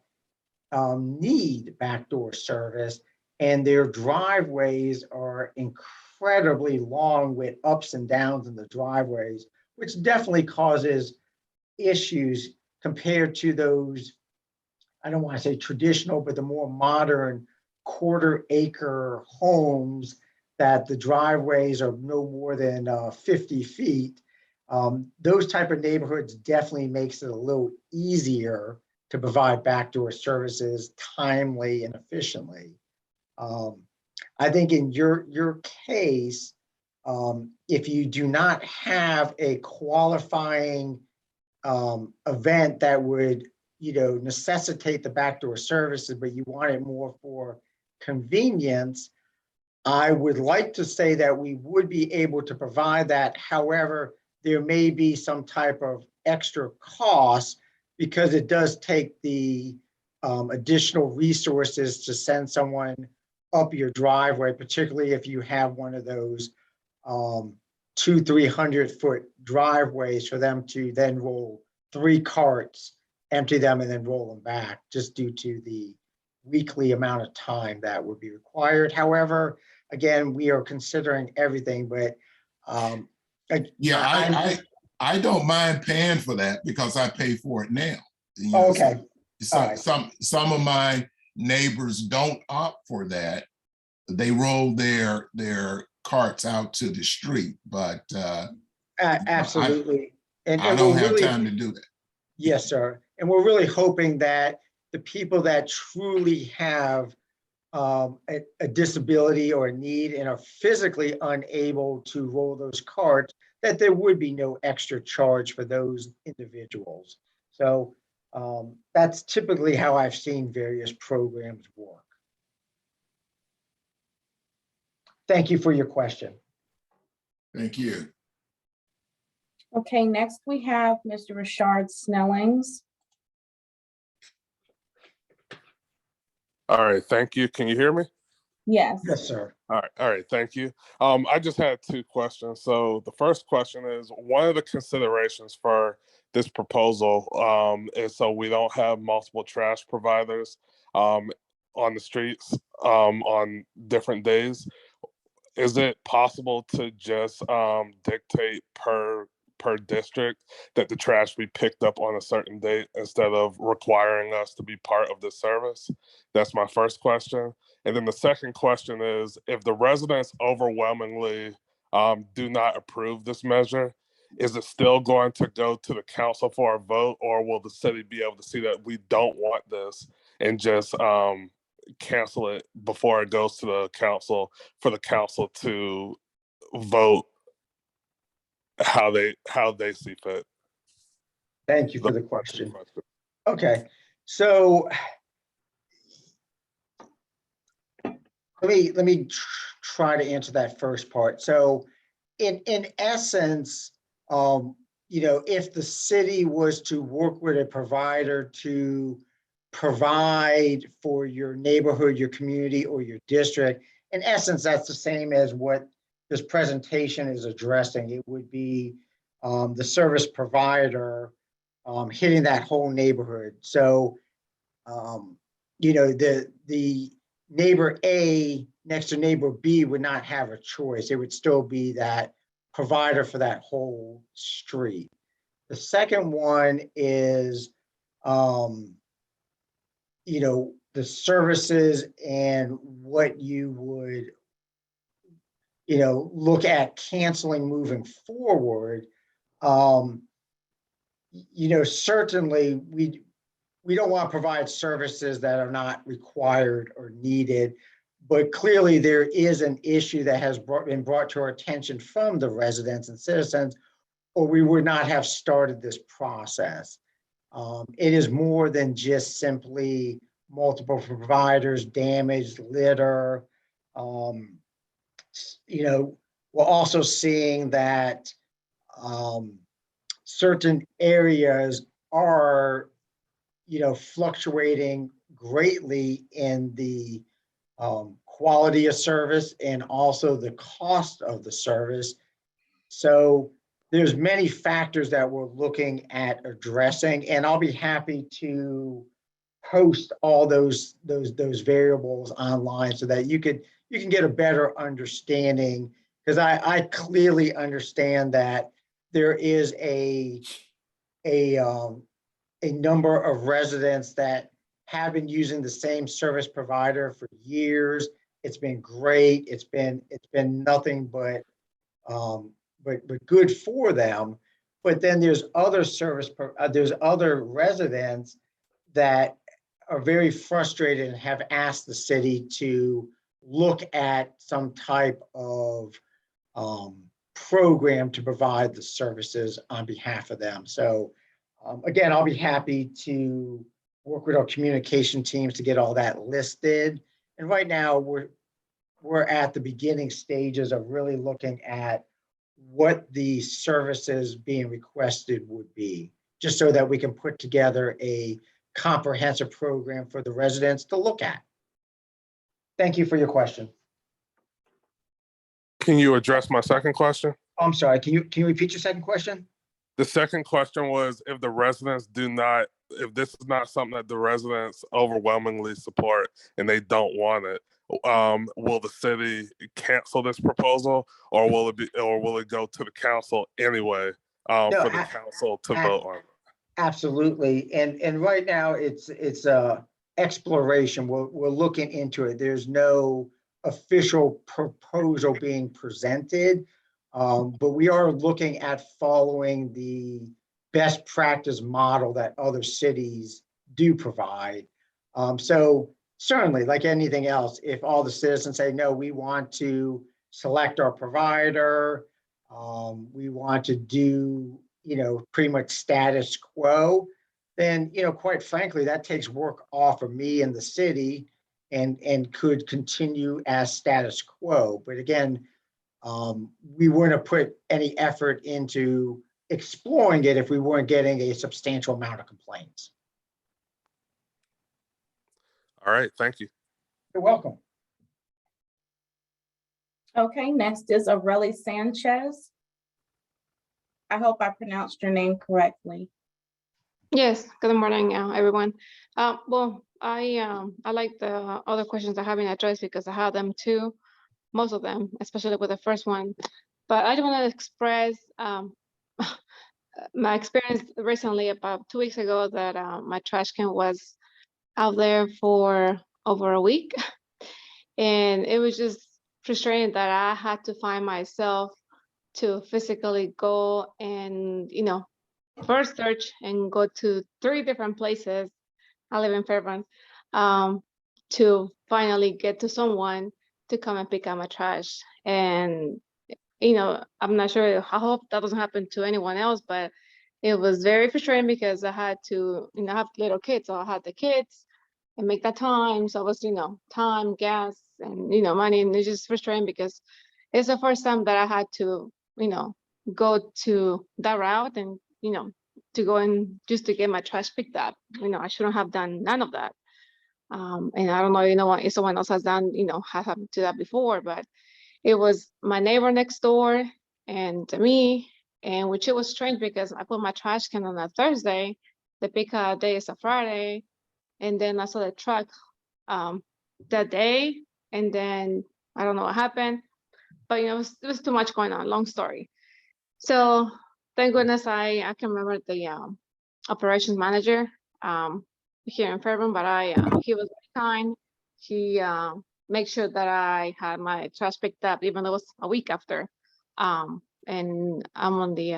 need backdoor service, and their driveways are incredibly long with ups and downs in the driveways, which definitely causes issues compared to those, I don't want to say traditional, but the more modern 1/4 acre homes that the driveways are no more than 50 feet. Those type of neighborhoods definitely makes it a little easier to provide backdoor services timely and efficiently. I think in your case, if you do not have a qualifying event that would necessitate the backdoor services, but you want it more for convenience, I would like to say that we would be able to provide that. However, there may be some type of extra cost because it does take the additional resources to send someone up your driveway, particularly if you have one of those 200-300-foot driveways for them to then roll 3 carts, empty them, and then roll them back, just due to the weekly amount of time that would be required. However, again, we are considering everything, but Yeah, I don't mind paying for that because I pay for it now. You know, okay. All right. Some of my neighbors don't opt for that. They roll their carts out to the street, but Absolutely. I don't have time to do that. Yes, sir. And we're really hoping that the people that truly have a disability or a need and are physically unable to roll those carts, that there would be no extra charge for those individuals. So that's typically how I've seen various programs work. Thank you for your question. Thank you. Okay, next we have Mr. Richard Snellings. All right, thank you. Can you hear me? Yes. Yes, sir. All right, thank you. I just had 2 questions. So the first question is, one of the considerations for this proposal is so we don't have multiple trash providers on the streets on different days. Is it possible to just dictate per district that the trash be picked up on a certain date instead of requiring us to be part of the service? That's my first question. And then the second question is, if the residents overwhelmingly do not approve this measure, is it still going to go to the council for a vote, or will the city be able to see that we don't want this and just cancel it before it goes to the council for the council to vote how they see fit? Thank you for the question. Okay, so let me try to answer that first part. So in essence, if the city was to work with a provider to provide for your neighborhood, your community, or your district, in essence, that's the same as what this presentation is addressing. It would be the service provider hitting that whole neighborhood. So, the neighbor A next to neighbor B would not have a choice. It would still be that provider for that whole street. The second one is, the services and what you would, look at canceling moving forward. Certainly we don't want to provide services that are not required or needed, but clearly there is an issue that has been brought to our attention from the residents and citizens, or we would not have started this process. It is more than just simply multiple providers, damaged litter. We're also seeing that certain areas are, fluctuating greatly in the quality of service and also the cost of the service. So there's many factors that we're looking at addressing, and I'll be happy to post all those variables online so that you can get a better understanding, because I clearly understand that there is a number of residents that have been using the same service provider for years. It's been great. It's been nothing but good for them. But then there's other there's other residents that are very frustrated and have asked the city to look at some type of program to provide the services on behalf of them. So again, I'll be happy to work with our communication teams to get all that listed. And right now we're at the beginning stages of really looking at what the services being requested would be, just so that we can put together a comprehensive program for the residents to look at. Thank you for your question. Can you address my second question? I'm sorry, can you repeat your second question? The second question was if the residents if this is not something that the residents overwhelmingly support and they don't want it, will the city cancel this proposal, or will it go to the council anyway No, for the council to vote on? Absolutely. And right now it's exploration. We're looking into it. There's no official proposal being presented. But we are looking at following the best practice model that other cities do provide. So certainly, like anything else, if all the citizens say, no, we want to select our provider, we want to do, pretty much status quo, then, quite frankly, that takes work off of me and the city and could continue as status quo. But again, we wouldn't have put any effort into exploring it if we weren't getting a substantial amount of complaints. All right, thank you. You're welcome. Okay, next is Aurelie Sanchez. I hope I pronounced your name correctly. Yes, good morning, everyone. Well, I like the other questions I haven't addressed because I had them too, most of them, especially with the first one. But I just want to express my experience recently, about 2 weeks ago, that my trash can was out there for over a week. And it was just frustrating that I had to find myself to physically go and, first search and go to 3 different places. I live in Fairbanks, to finally get to someone to come and pick up my trash. And, I'm not sure, I hope that doesn't happen to anyone else, but it was very frustrating because I had to, I have little kids, so I had the kids and make that time. So it was, time, gas, and, money. And it's just frustrating because it's the first time that I had to, go to that route and, to go and just to get my trash picked up. I shouldn't have done none of that. And I don't know, if someone else has done, has happened to that before, but it was my neighbor next door and me, and which it was strange because I put my trash can on a Thursday, the pickup day is a Friday, and then I saw the truck that day, and then I don't know what happened, but it was too much going on, long story. So thank goodness I can remember the operations manager here in Fairburn, but he was very kind. He made sure that I had my trash picked up, even though it was a week after. And I'm on the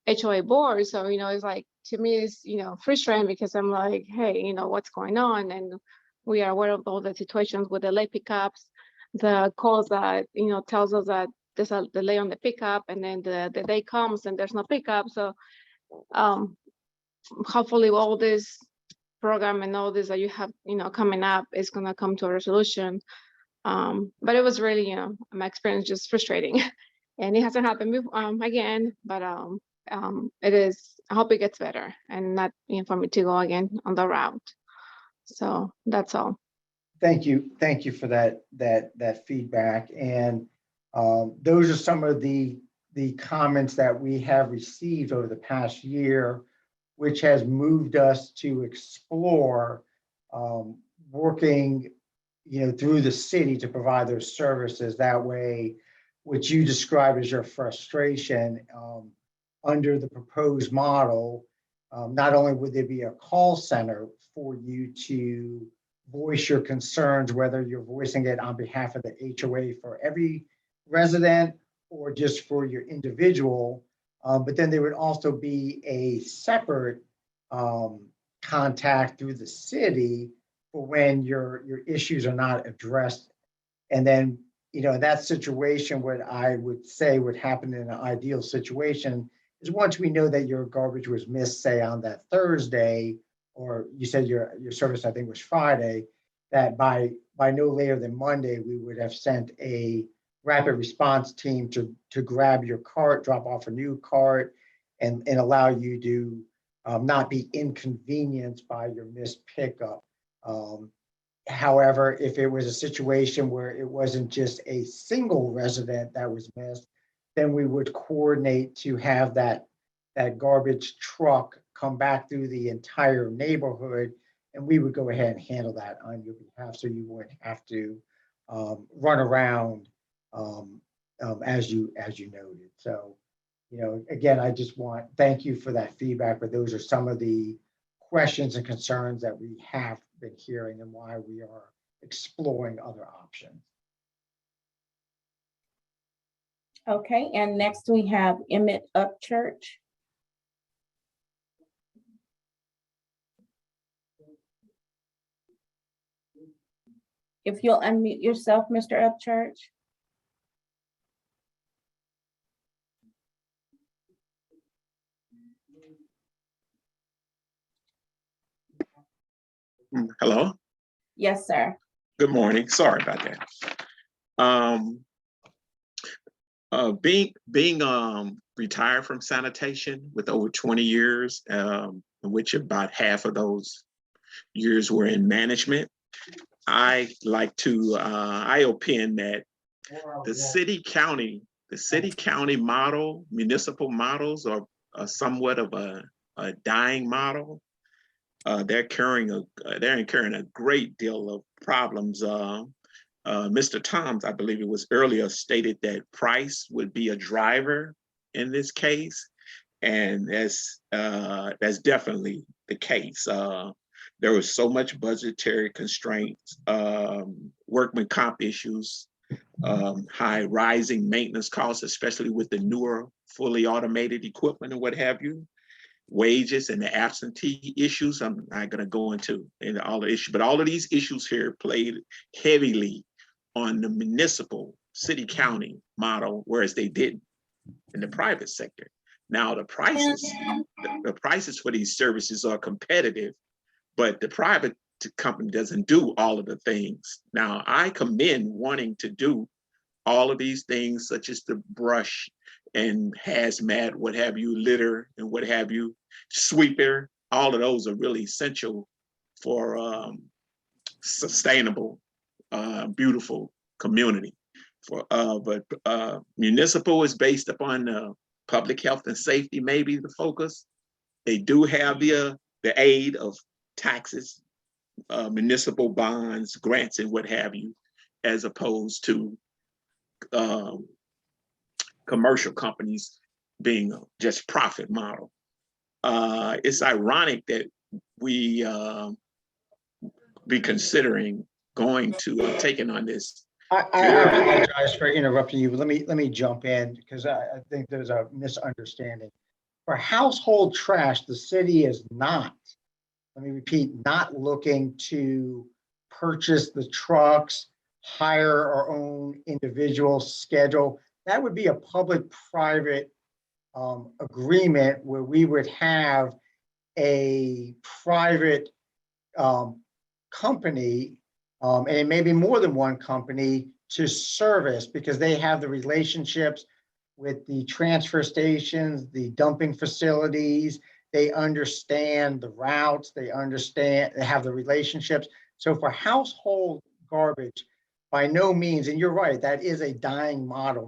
HOA board, so it's like, to me, it's frustrating because I'm like, hey, what's going on? And we are aware of all the situations with the late pickups, the calls that tells us that there's a delay on the pickup, and then the day comes and there's no pickup. So hopefully all this program and all this that you have coming up is going to come to a resolution. But it was really my experience just frustrating. And it hasn't happened again, but it is, I hope it gets better and not for me to go again on the route. So that's all. Thank you for that feedback. And those are some of the comments that we have received over the past year, which has moved us to explore working through the city to provide those services. That way, what you describe as your frustration, under the proposed model, not only would there be a call center for you to voice your concerns, whether you're voicing it on behalf of the HOA for every resident or just for your individual, but then there would also be a separate contact through the city for when your issues are not addressed. And then, in that situation, what I would say would happen in an ideal situation is once we know that your garbage was missed, say on that Thursday, or you said your service, I think, was Friday, that by no later than Monday, we would have sent a rapid response team to grab your cart, drop off a new cart, and allow you to not be inconvenienced by your missed pickup. However, if it was a situation where it wasn't just a single resident that was missed, then we would coordinate to have that garbage truck come back through the entire neighborhood, and we would go ahead and handle that on your behalf, so you wouldn't have to run around as you noted. So, again, I just thank you for that feedback, but those are some of the questions and concerns that we have been hearing and why we are exploring other options. Okay, and next we have Emmett Upchurch. If you'll unmute yourself, Mr. Upchurch. Hello? Yes, sir. Good morning. Sorry about that. Being retired from sanitation with over 20 years, in which about half of those years were in management, I opine that the city county model, municipal models are somewhat of a dying model. They're incurring a great deal of problems. Mr. Toms, I believe it was earlier, stated that price would be a driver in this case, and that's definitely the case. There was so much budgetary constraints, workman comp issues, high rising maintenance costs, especially with the newer fully automated equipment and what have you. Wages and the absentee issues, I'm not going to go into all the issues, but all of these issues here played heavily on the municipal city county model, whereas they didn't in the private sector. Now the prices for these services are competitive, but the private company doesn't do all of the things. Now I commend wanting to do all of these things, such as the brush and hazmat, what have you, litter and what have you, sweeper, all of those are really essential for sustainable, beautiful community. But municipal is based upon public health and safety, maybe the focus. They do have the aid of taxes, municipal bonds, grants, and what have you, as opposed to commercial companies being just profit model. It's ironic that we be considering going to taking on this. I apologize for interrupting you, but let me jump in because I think there's a misunderstanding. For household trash, the city is not, let me repeat, not looking to purchase the trucks, hire our own individual schedule. That would be a public-private agreement where we would have a private company, and it may be more than one company, to service, because they have the relationships with the transfer stations, the dumping facilities. They understand the routes, they have the relationships. So for household garbage, by no means, and you're right, that is a dying model.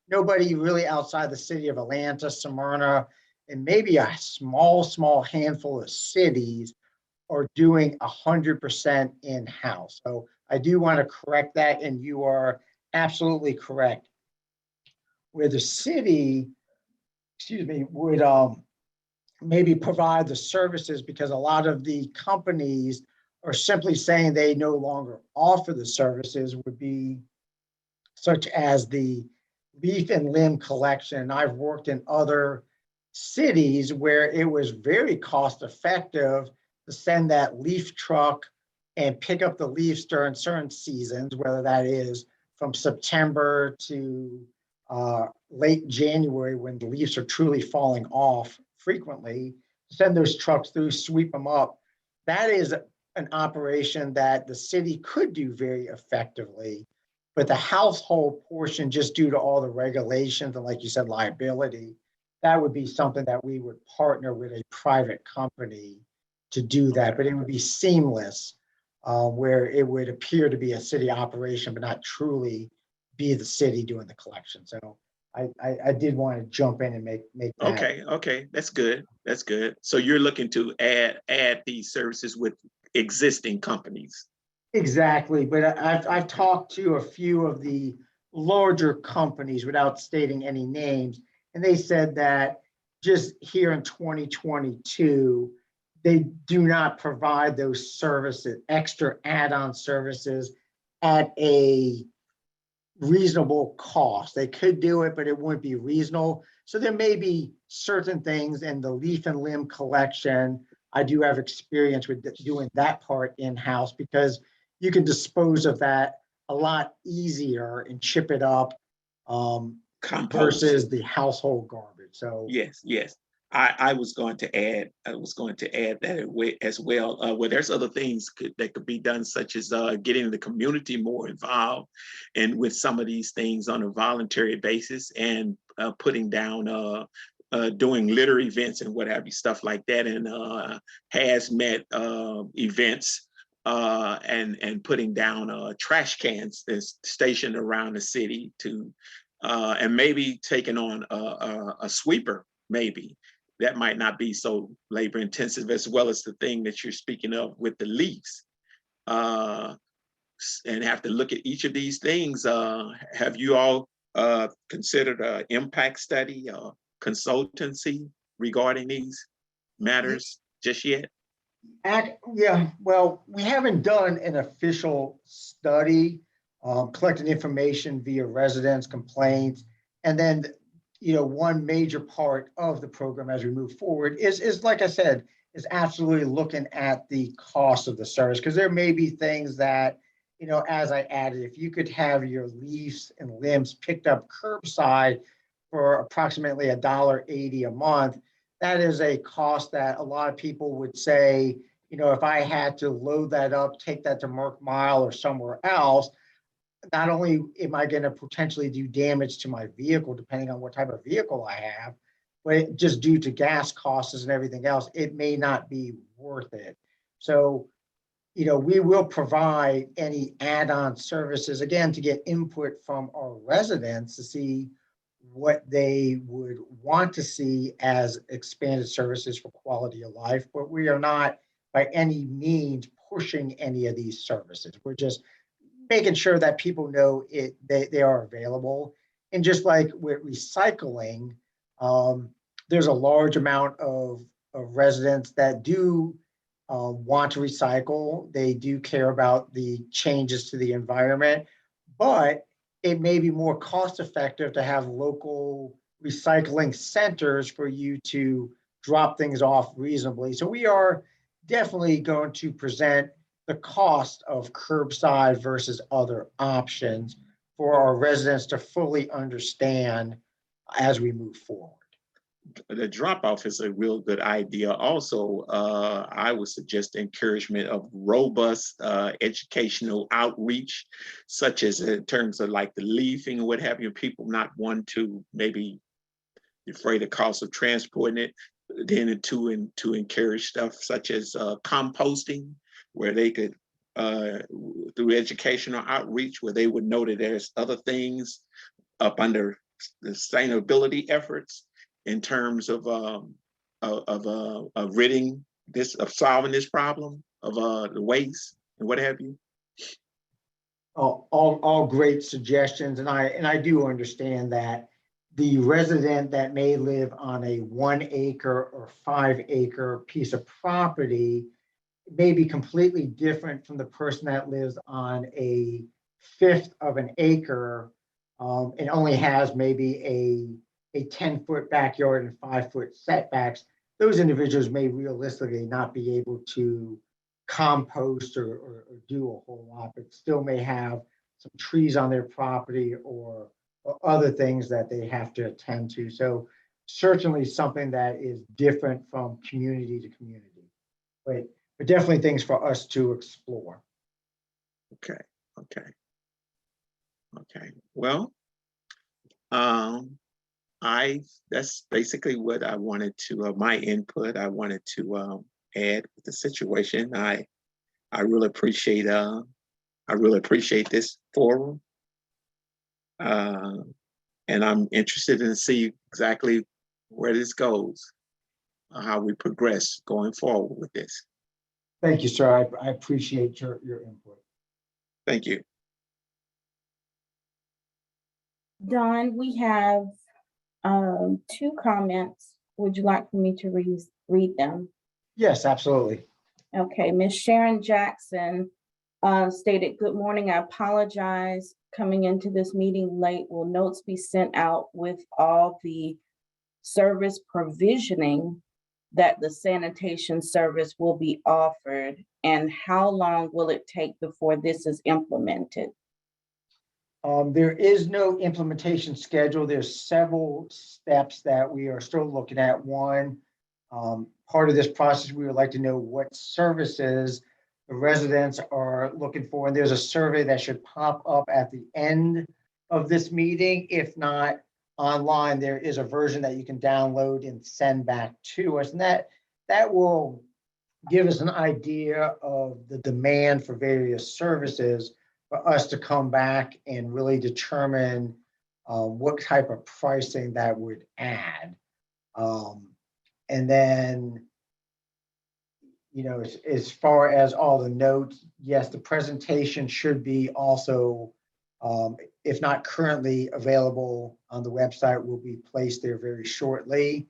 Nobody really outside the city of Atlanta, Smyrna, and maybe a small handful of cities are doing 100% in-house. So I do want to correct that, and you are absolutely correct. Where the city, would maybe provide the services, because a lot of the companies are simply saying they no longer offer the services, would be such as the leaf and limb collection. I've worked in other cities where it was very cost effective to send that leaf truck and pick up the leaves during certain seasons, whether that is from September to late January, when the leaves are truly falling off frequently, send those trucks through, sweep them up. That is an operation that the city could do very effectively. But the household portion, just due to all the regulations and like you said, liability, that would be something that we would partner with a private company to do that, but it would be seamless, where it would appear to be a city operation, but not truly be the city doing the collection. So I did want to jump in and make that. Okay, that's good. That's good. So you're looking to add these services with existing companies. Exactly, but I've talked to a few of the larger companies without stating any names, and they said that just here in 2022, they do not provide those services, extra add-on services at a reasonable cost. They could do it, but it wouldn't be reasonable. So there may be certain things in the leaf and limb collection. I do have experience with doing that part in-house because you can dispose of that a lot easier and chip it up Compost. versus the household garbage. So Yes. I was going to add that as well. Where there's other things that could be done, such as getting the community more involved and with some of these things on a voluntary basis, and putting down doing litter events and what have you, stuff like that, and hazmat events, and putting down trash cans that's stationed around the city to, and maybe taking on a sweeper, maybe. That might not be so labor intensive, as well as the thing that you're speaking of with the leaves. And have to look at each of these things. Have you all considered an impact study or consultancy regarding these matters just yet? Yeah, well, we haven't done an official study, collecting information via residents, complaints, and then one major part of the program as we move forward is like I said, is absolutely looking at the cost of the service, because there may be things that, as I added, if you could have your leaves and limbs picked up curbside for approximately $1.80 a month, that is a cost that a lot of people would say, if I had to load that up, take that to Merck Mile or somewhere else, not only am I going to potentially do damage to my vehicle, depending on what type of vehicle I have, but just due to gas costs and everything else, it may not be worth it. So, we will provide any add-on services, again, to get input from our residents to see what they would want to see as expanded services for quality of life, but we are not by any means pushing any of these services. We're just making sure that people know they are available. And just like with recycling, there's a large amount of residents that do want to recycle. They do care about the changes to the environment, but it may be more cost effective to have local recycling centers for you to drop things off reasonably. So we are definitely going to present the cost of curbside versus other options for our residents to fully understand as we move forward. The drop off is a real good idea. Also, I would suggest encouragement of robust educational outreach, such as in terms of like the leafing and what have you, people not want to maybe afraid of cost of transporting it, then to encourage stuff such as composting, where they could, through educational outreach, where they would know that there's other things up under the sustainability efforts in terms of ridding this, of solving this problem of the waste and what have you. All great suggestions, and I do understand that the resident that may live on a 1 acre or 5 acre piece of teproperty may be completely different from the person that lives on a 1/5 of an acre and only has maybe a 10-foot backyard and 5-foot setbacks. Those individuals may realistically not be able to compost or do a whole lot, but still may have some trees on their property or other things that they have to attend to. So certainly something that is different from community to community, but definitely things for us to explore. Okay. Okay, well, that's basically what I wanted to, my input, I wanted to add with the situation. I really appreciate this forum. And I'm interested in see exactly where this goes, how we progress going forward with this. Thank you, sir. I appreciate your input. Thank you. Don, we have two comments. Would you like for me to read them? Yes, absolutely. Okay, Ms. Sharon Jackson stated, "Good morning. I apologize coming into this meeting late. Will notes be sent out with all the service provisioning that the sanitation service will be offered? And how long will it take before this is implemented?" There is no implementation schedule. There's several steps that we are still looking at. One, part of this process, we would like to know what services the residents are looking for. And there's a survey that should pop up at the end of this meeting. If not online, there is a version that you can download and send back to us. And that will give us an idea of the demand for various services for us to come back and really determine what type of pricing that would add. And then, you know, as far as all the notes, yes, the presentation should be also, if not currently available on the website, will be placed there very shortly.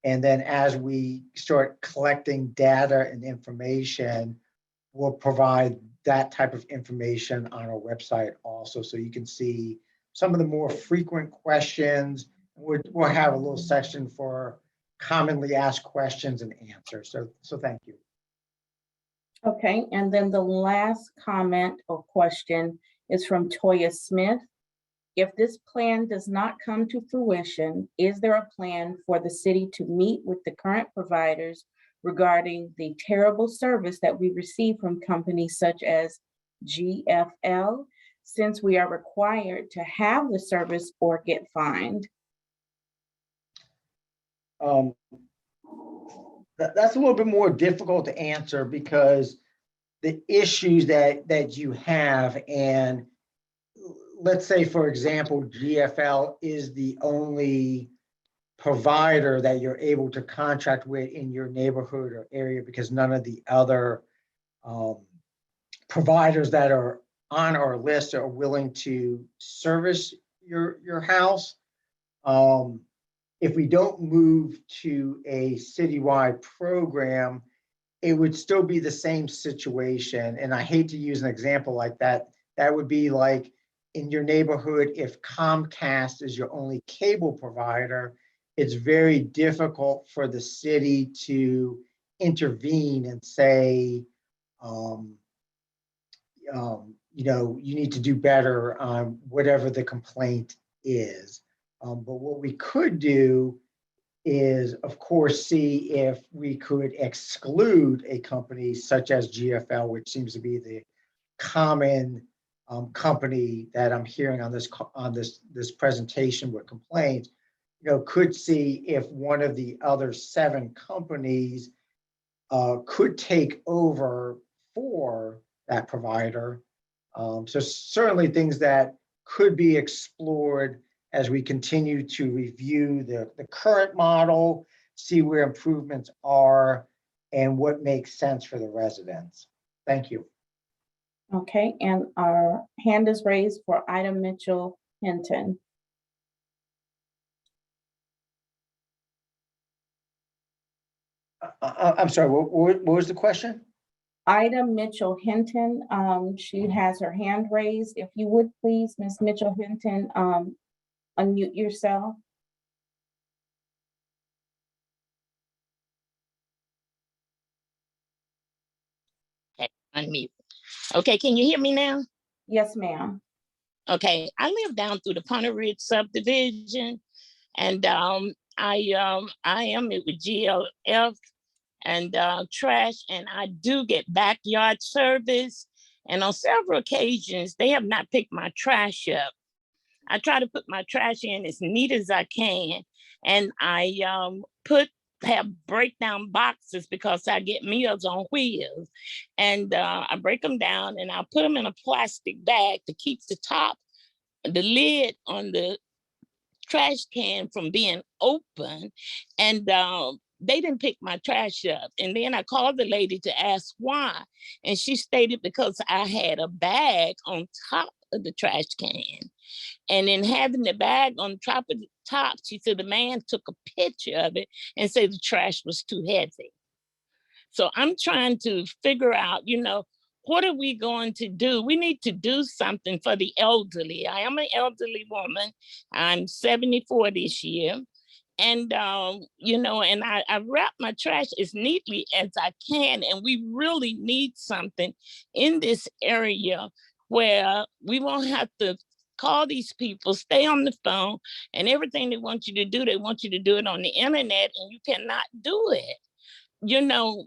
And then as we start collecting data and information, we'll provide that type of information on our website also, so you can see some of the more frequent questions. We'll have a little section for commonly asked questions and answers. So thank you. Okay, and then the last comment or question is from Toya Smith. "If this plan does not come to fruition, is there a plan for the city to meet with the current providers regarding the terrible service that we receive from companies such as GFL, since we are required to have the service or get fined?" That's a little bit more difficult to answer because the issues that you have, and let's say, for example, GFL is the only provider that you're able to contract with in your neighborhood or area because none of the other providers that are on our list are willing to service your house. If we don't move to a citywide program, it would still be the same situation. And I hate to use an example like that. That would be like in your neighborhood, if Comcast is your only cable provider, it's very difficult for the city to intervene and say, you know, you need to do better on whatever the complaint is. But what we could do is, of course, see if we could exclude a company such as GFL, which seems to be the common company that I'm hearing on this presentation with complaints. You know, could see if one of the other 7 companies could take over for that provider. So certainly things that could be explored as we continue to review the current model, see where improvements are and what makes sense for the residents. Thank you. Okay, and our hand is raised for Ida Mitchell Hinton. I'm sorry, what was the question? Ida Mitchell Hinton, she has her hand raised. If you would please, Ms. Mitchell Hinton, unmute yourself. Okay, unmute. Okay, can you hear me now? Yes, ma'am. Okay, I live down through the Punter Ridge subdivision, and I am with GLF and trash, and I do get backyard service. And on several occasions, they have not picked my trash up. I try to put my trash in as neat as I can. And I have breakdown boxes because I get meals on wheels. And I break them down and I put them in a plastic bag to keep the lid on the trash can from being open. And they didn't pick my trash up. And then I called the lady to ask why. And she stated because I had a bag on top of the trash can. And in having the bag on top of the top, she said the man took a picture of it and said the trash was too heavy. So I'm trying to figure out, what are we going to do? We need to do something for the elderly. I am an elderly woman. I'm 74 this year. And, and I wrap my trash as neatly as I can. And we really need something in this area where we won't have to call these people, stay on the phone, and everything they want you to do, they want you to do it on the internet, and you cannot do it.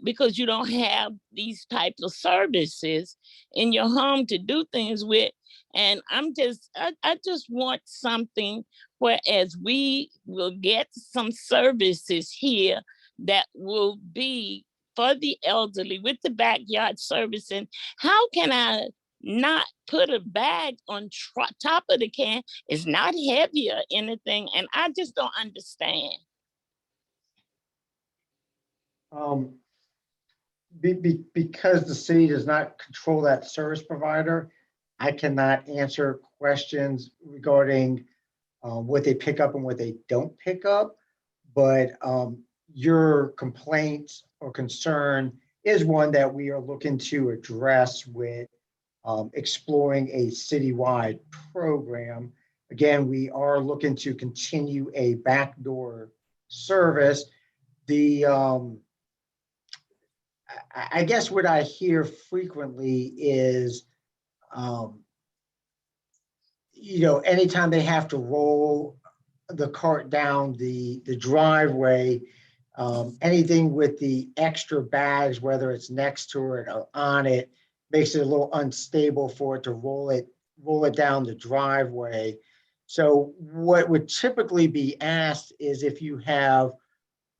Because you don't have these types of services in your home to do things with. And I just want something whereas we will get some services here that will be for the elderly with the backyard service. And how can I not put a bag on top of the can? It's not heavy or anything. And I just don't understand. Because the city does not control that service provider, I cannot answer questions regarding what they pick up and what they don't pick up. But your complaint or concern is one that we are looking to address with exploring a citywide program. Again, we are looking to continue a backdoor service. I guess what I hear frequently is, anytime they have to roll the cart down the driveway, anything with the extra bags, whether it's next to it or on it, makes it a little unstable for it to roll it down the driveway. So what would typically be asked is if you have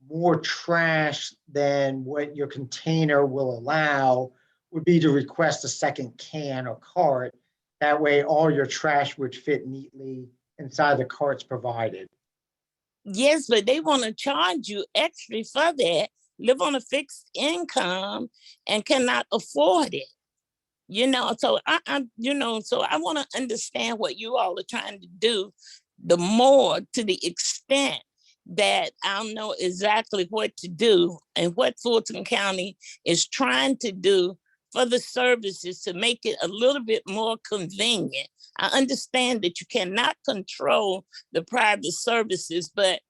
more trash than what your container will allow, would be to request a second can or cart. That way all your trash would fit neatly inside the carts provided. Yes, but they want to charge you extra for that, live on a fixed income and cannot afford it. So I want to understand what you all are trying to do, the more to the extent that I'll know exactly what to do and what Fulton County is trying to do for the services to make it a little bit more convenient. I understand that you cannot control the private services, but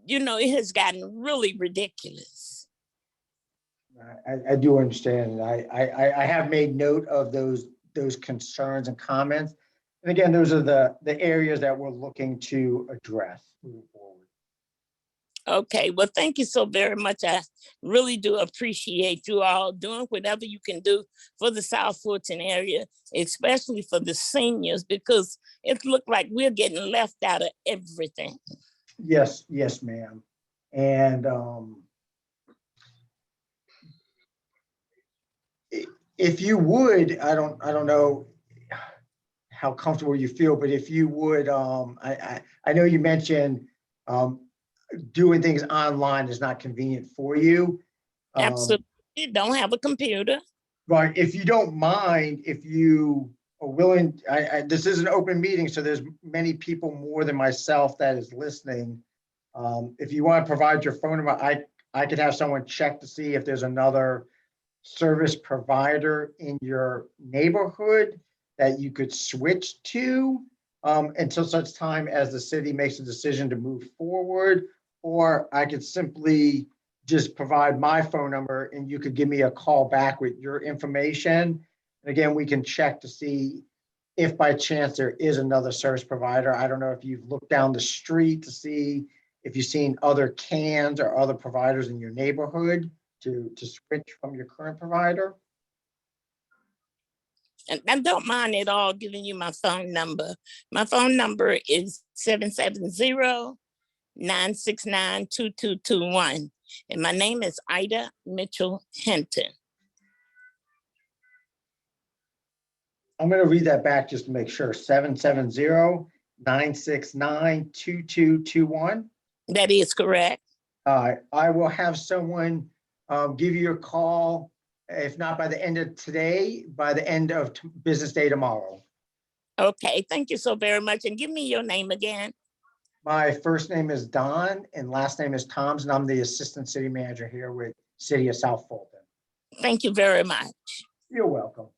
it has gotten really ridiculous. I do understand. I have made note of those concerns and comments. And again, those are the areas that we're looking to address moving forward. Okay, well, thank you so very much. I really do appreciate you all doing whatever you can do for the South Fulton area, especially for the seniors, because it looked like we're getting left out of everything. Yes, ma'am. And if you would, I don't know how comfortable you feel, but if you would, I know you mentioned doing things online is not convenient for you. Absolutely, don't have a computer. Right, if you don't mind, if you are willing, this is an open meeting, so there's many people more than myself that is listening. If you want to provide your phone number, I could have someone check to see if there's another service provider in your neighborhood that you could switch to until such time as the city makes a decision to move forward. Or I could simply just provide my phone number and you could give me a call back with your information. And again, we can check to see if by chance there is another service provider. I don't know if you've looked down the street to see if you've seen other cans or other providers in your neighborhood to switch from your current provider. And I don't mind at all giving you my phone number. My phone number is 770-969-2221. And my name is Ida Mitchell Hinton. I'm going to read that back just to make sure. 770-969-2221. That is correct. I will have someone give you a call, if not by the end of today, by the end of business day tomorrow. Okay, thank you so very much. And give me your name again. My first name is Don and last name is Toms, and I'm the assistant city manager here with City of South Fulton. Thank you very much. You're welcome.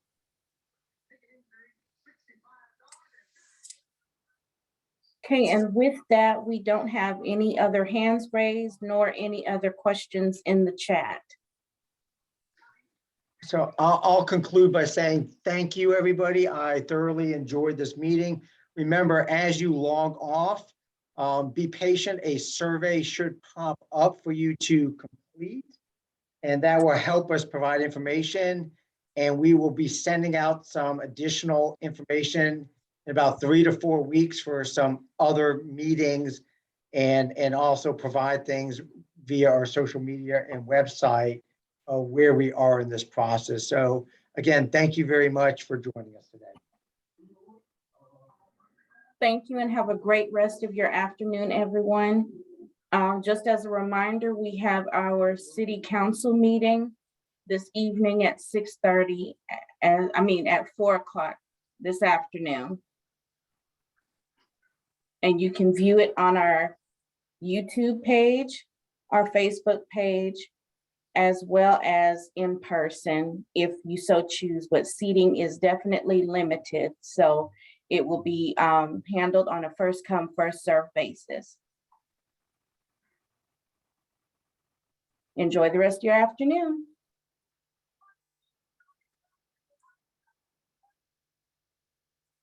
Okay, and with that, we don't have any other hands raised nor any other questions in the chat. So I'll conclude by saying thank you, everybody. I thoroughly enjoyed this meeting. Remember, as you log off, be patient. A survey should pop up for you to complete, and that will help us provide information. And we will be sending out some additional information in about 3 to 4 weeks for some other meetings, and also provide things via our social media and website of where we are in this process. So again, thank you very much for joining us today. Thank you and have a great rest of your afternoon, everyone. Just as a reminder, we have our city council meeting this evening at 6:30, at 4 o'clock this afternoon. And you can view it on our YouTube page, our Facebook page, as well as in person if you so choose, but seating is definitely limited. So it will be handled on a first come, first served basis. Enjoy the rest of your afternoon.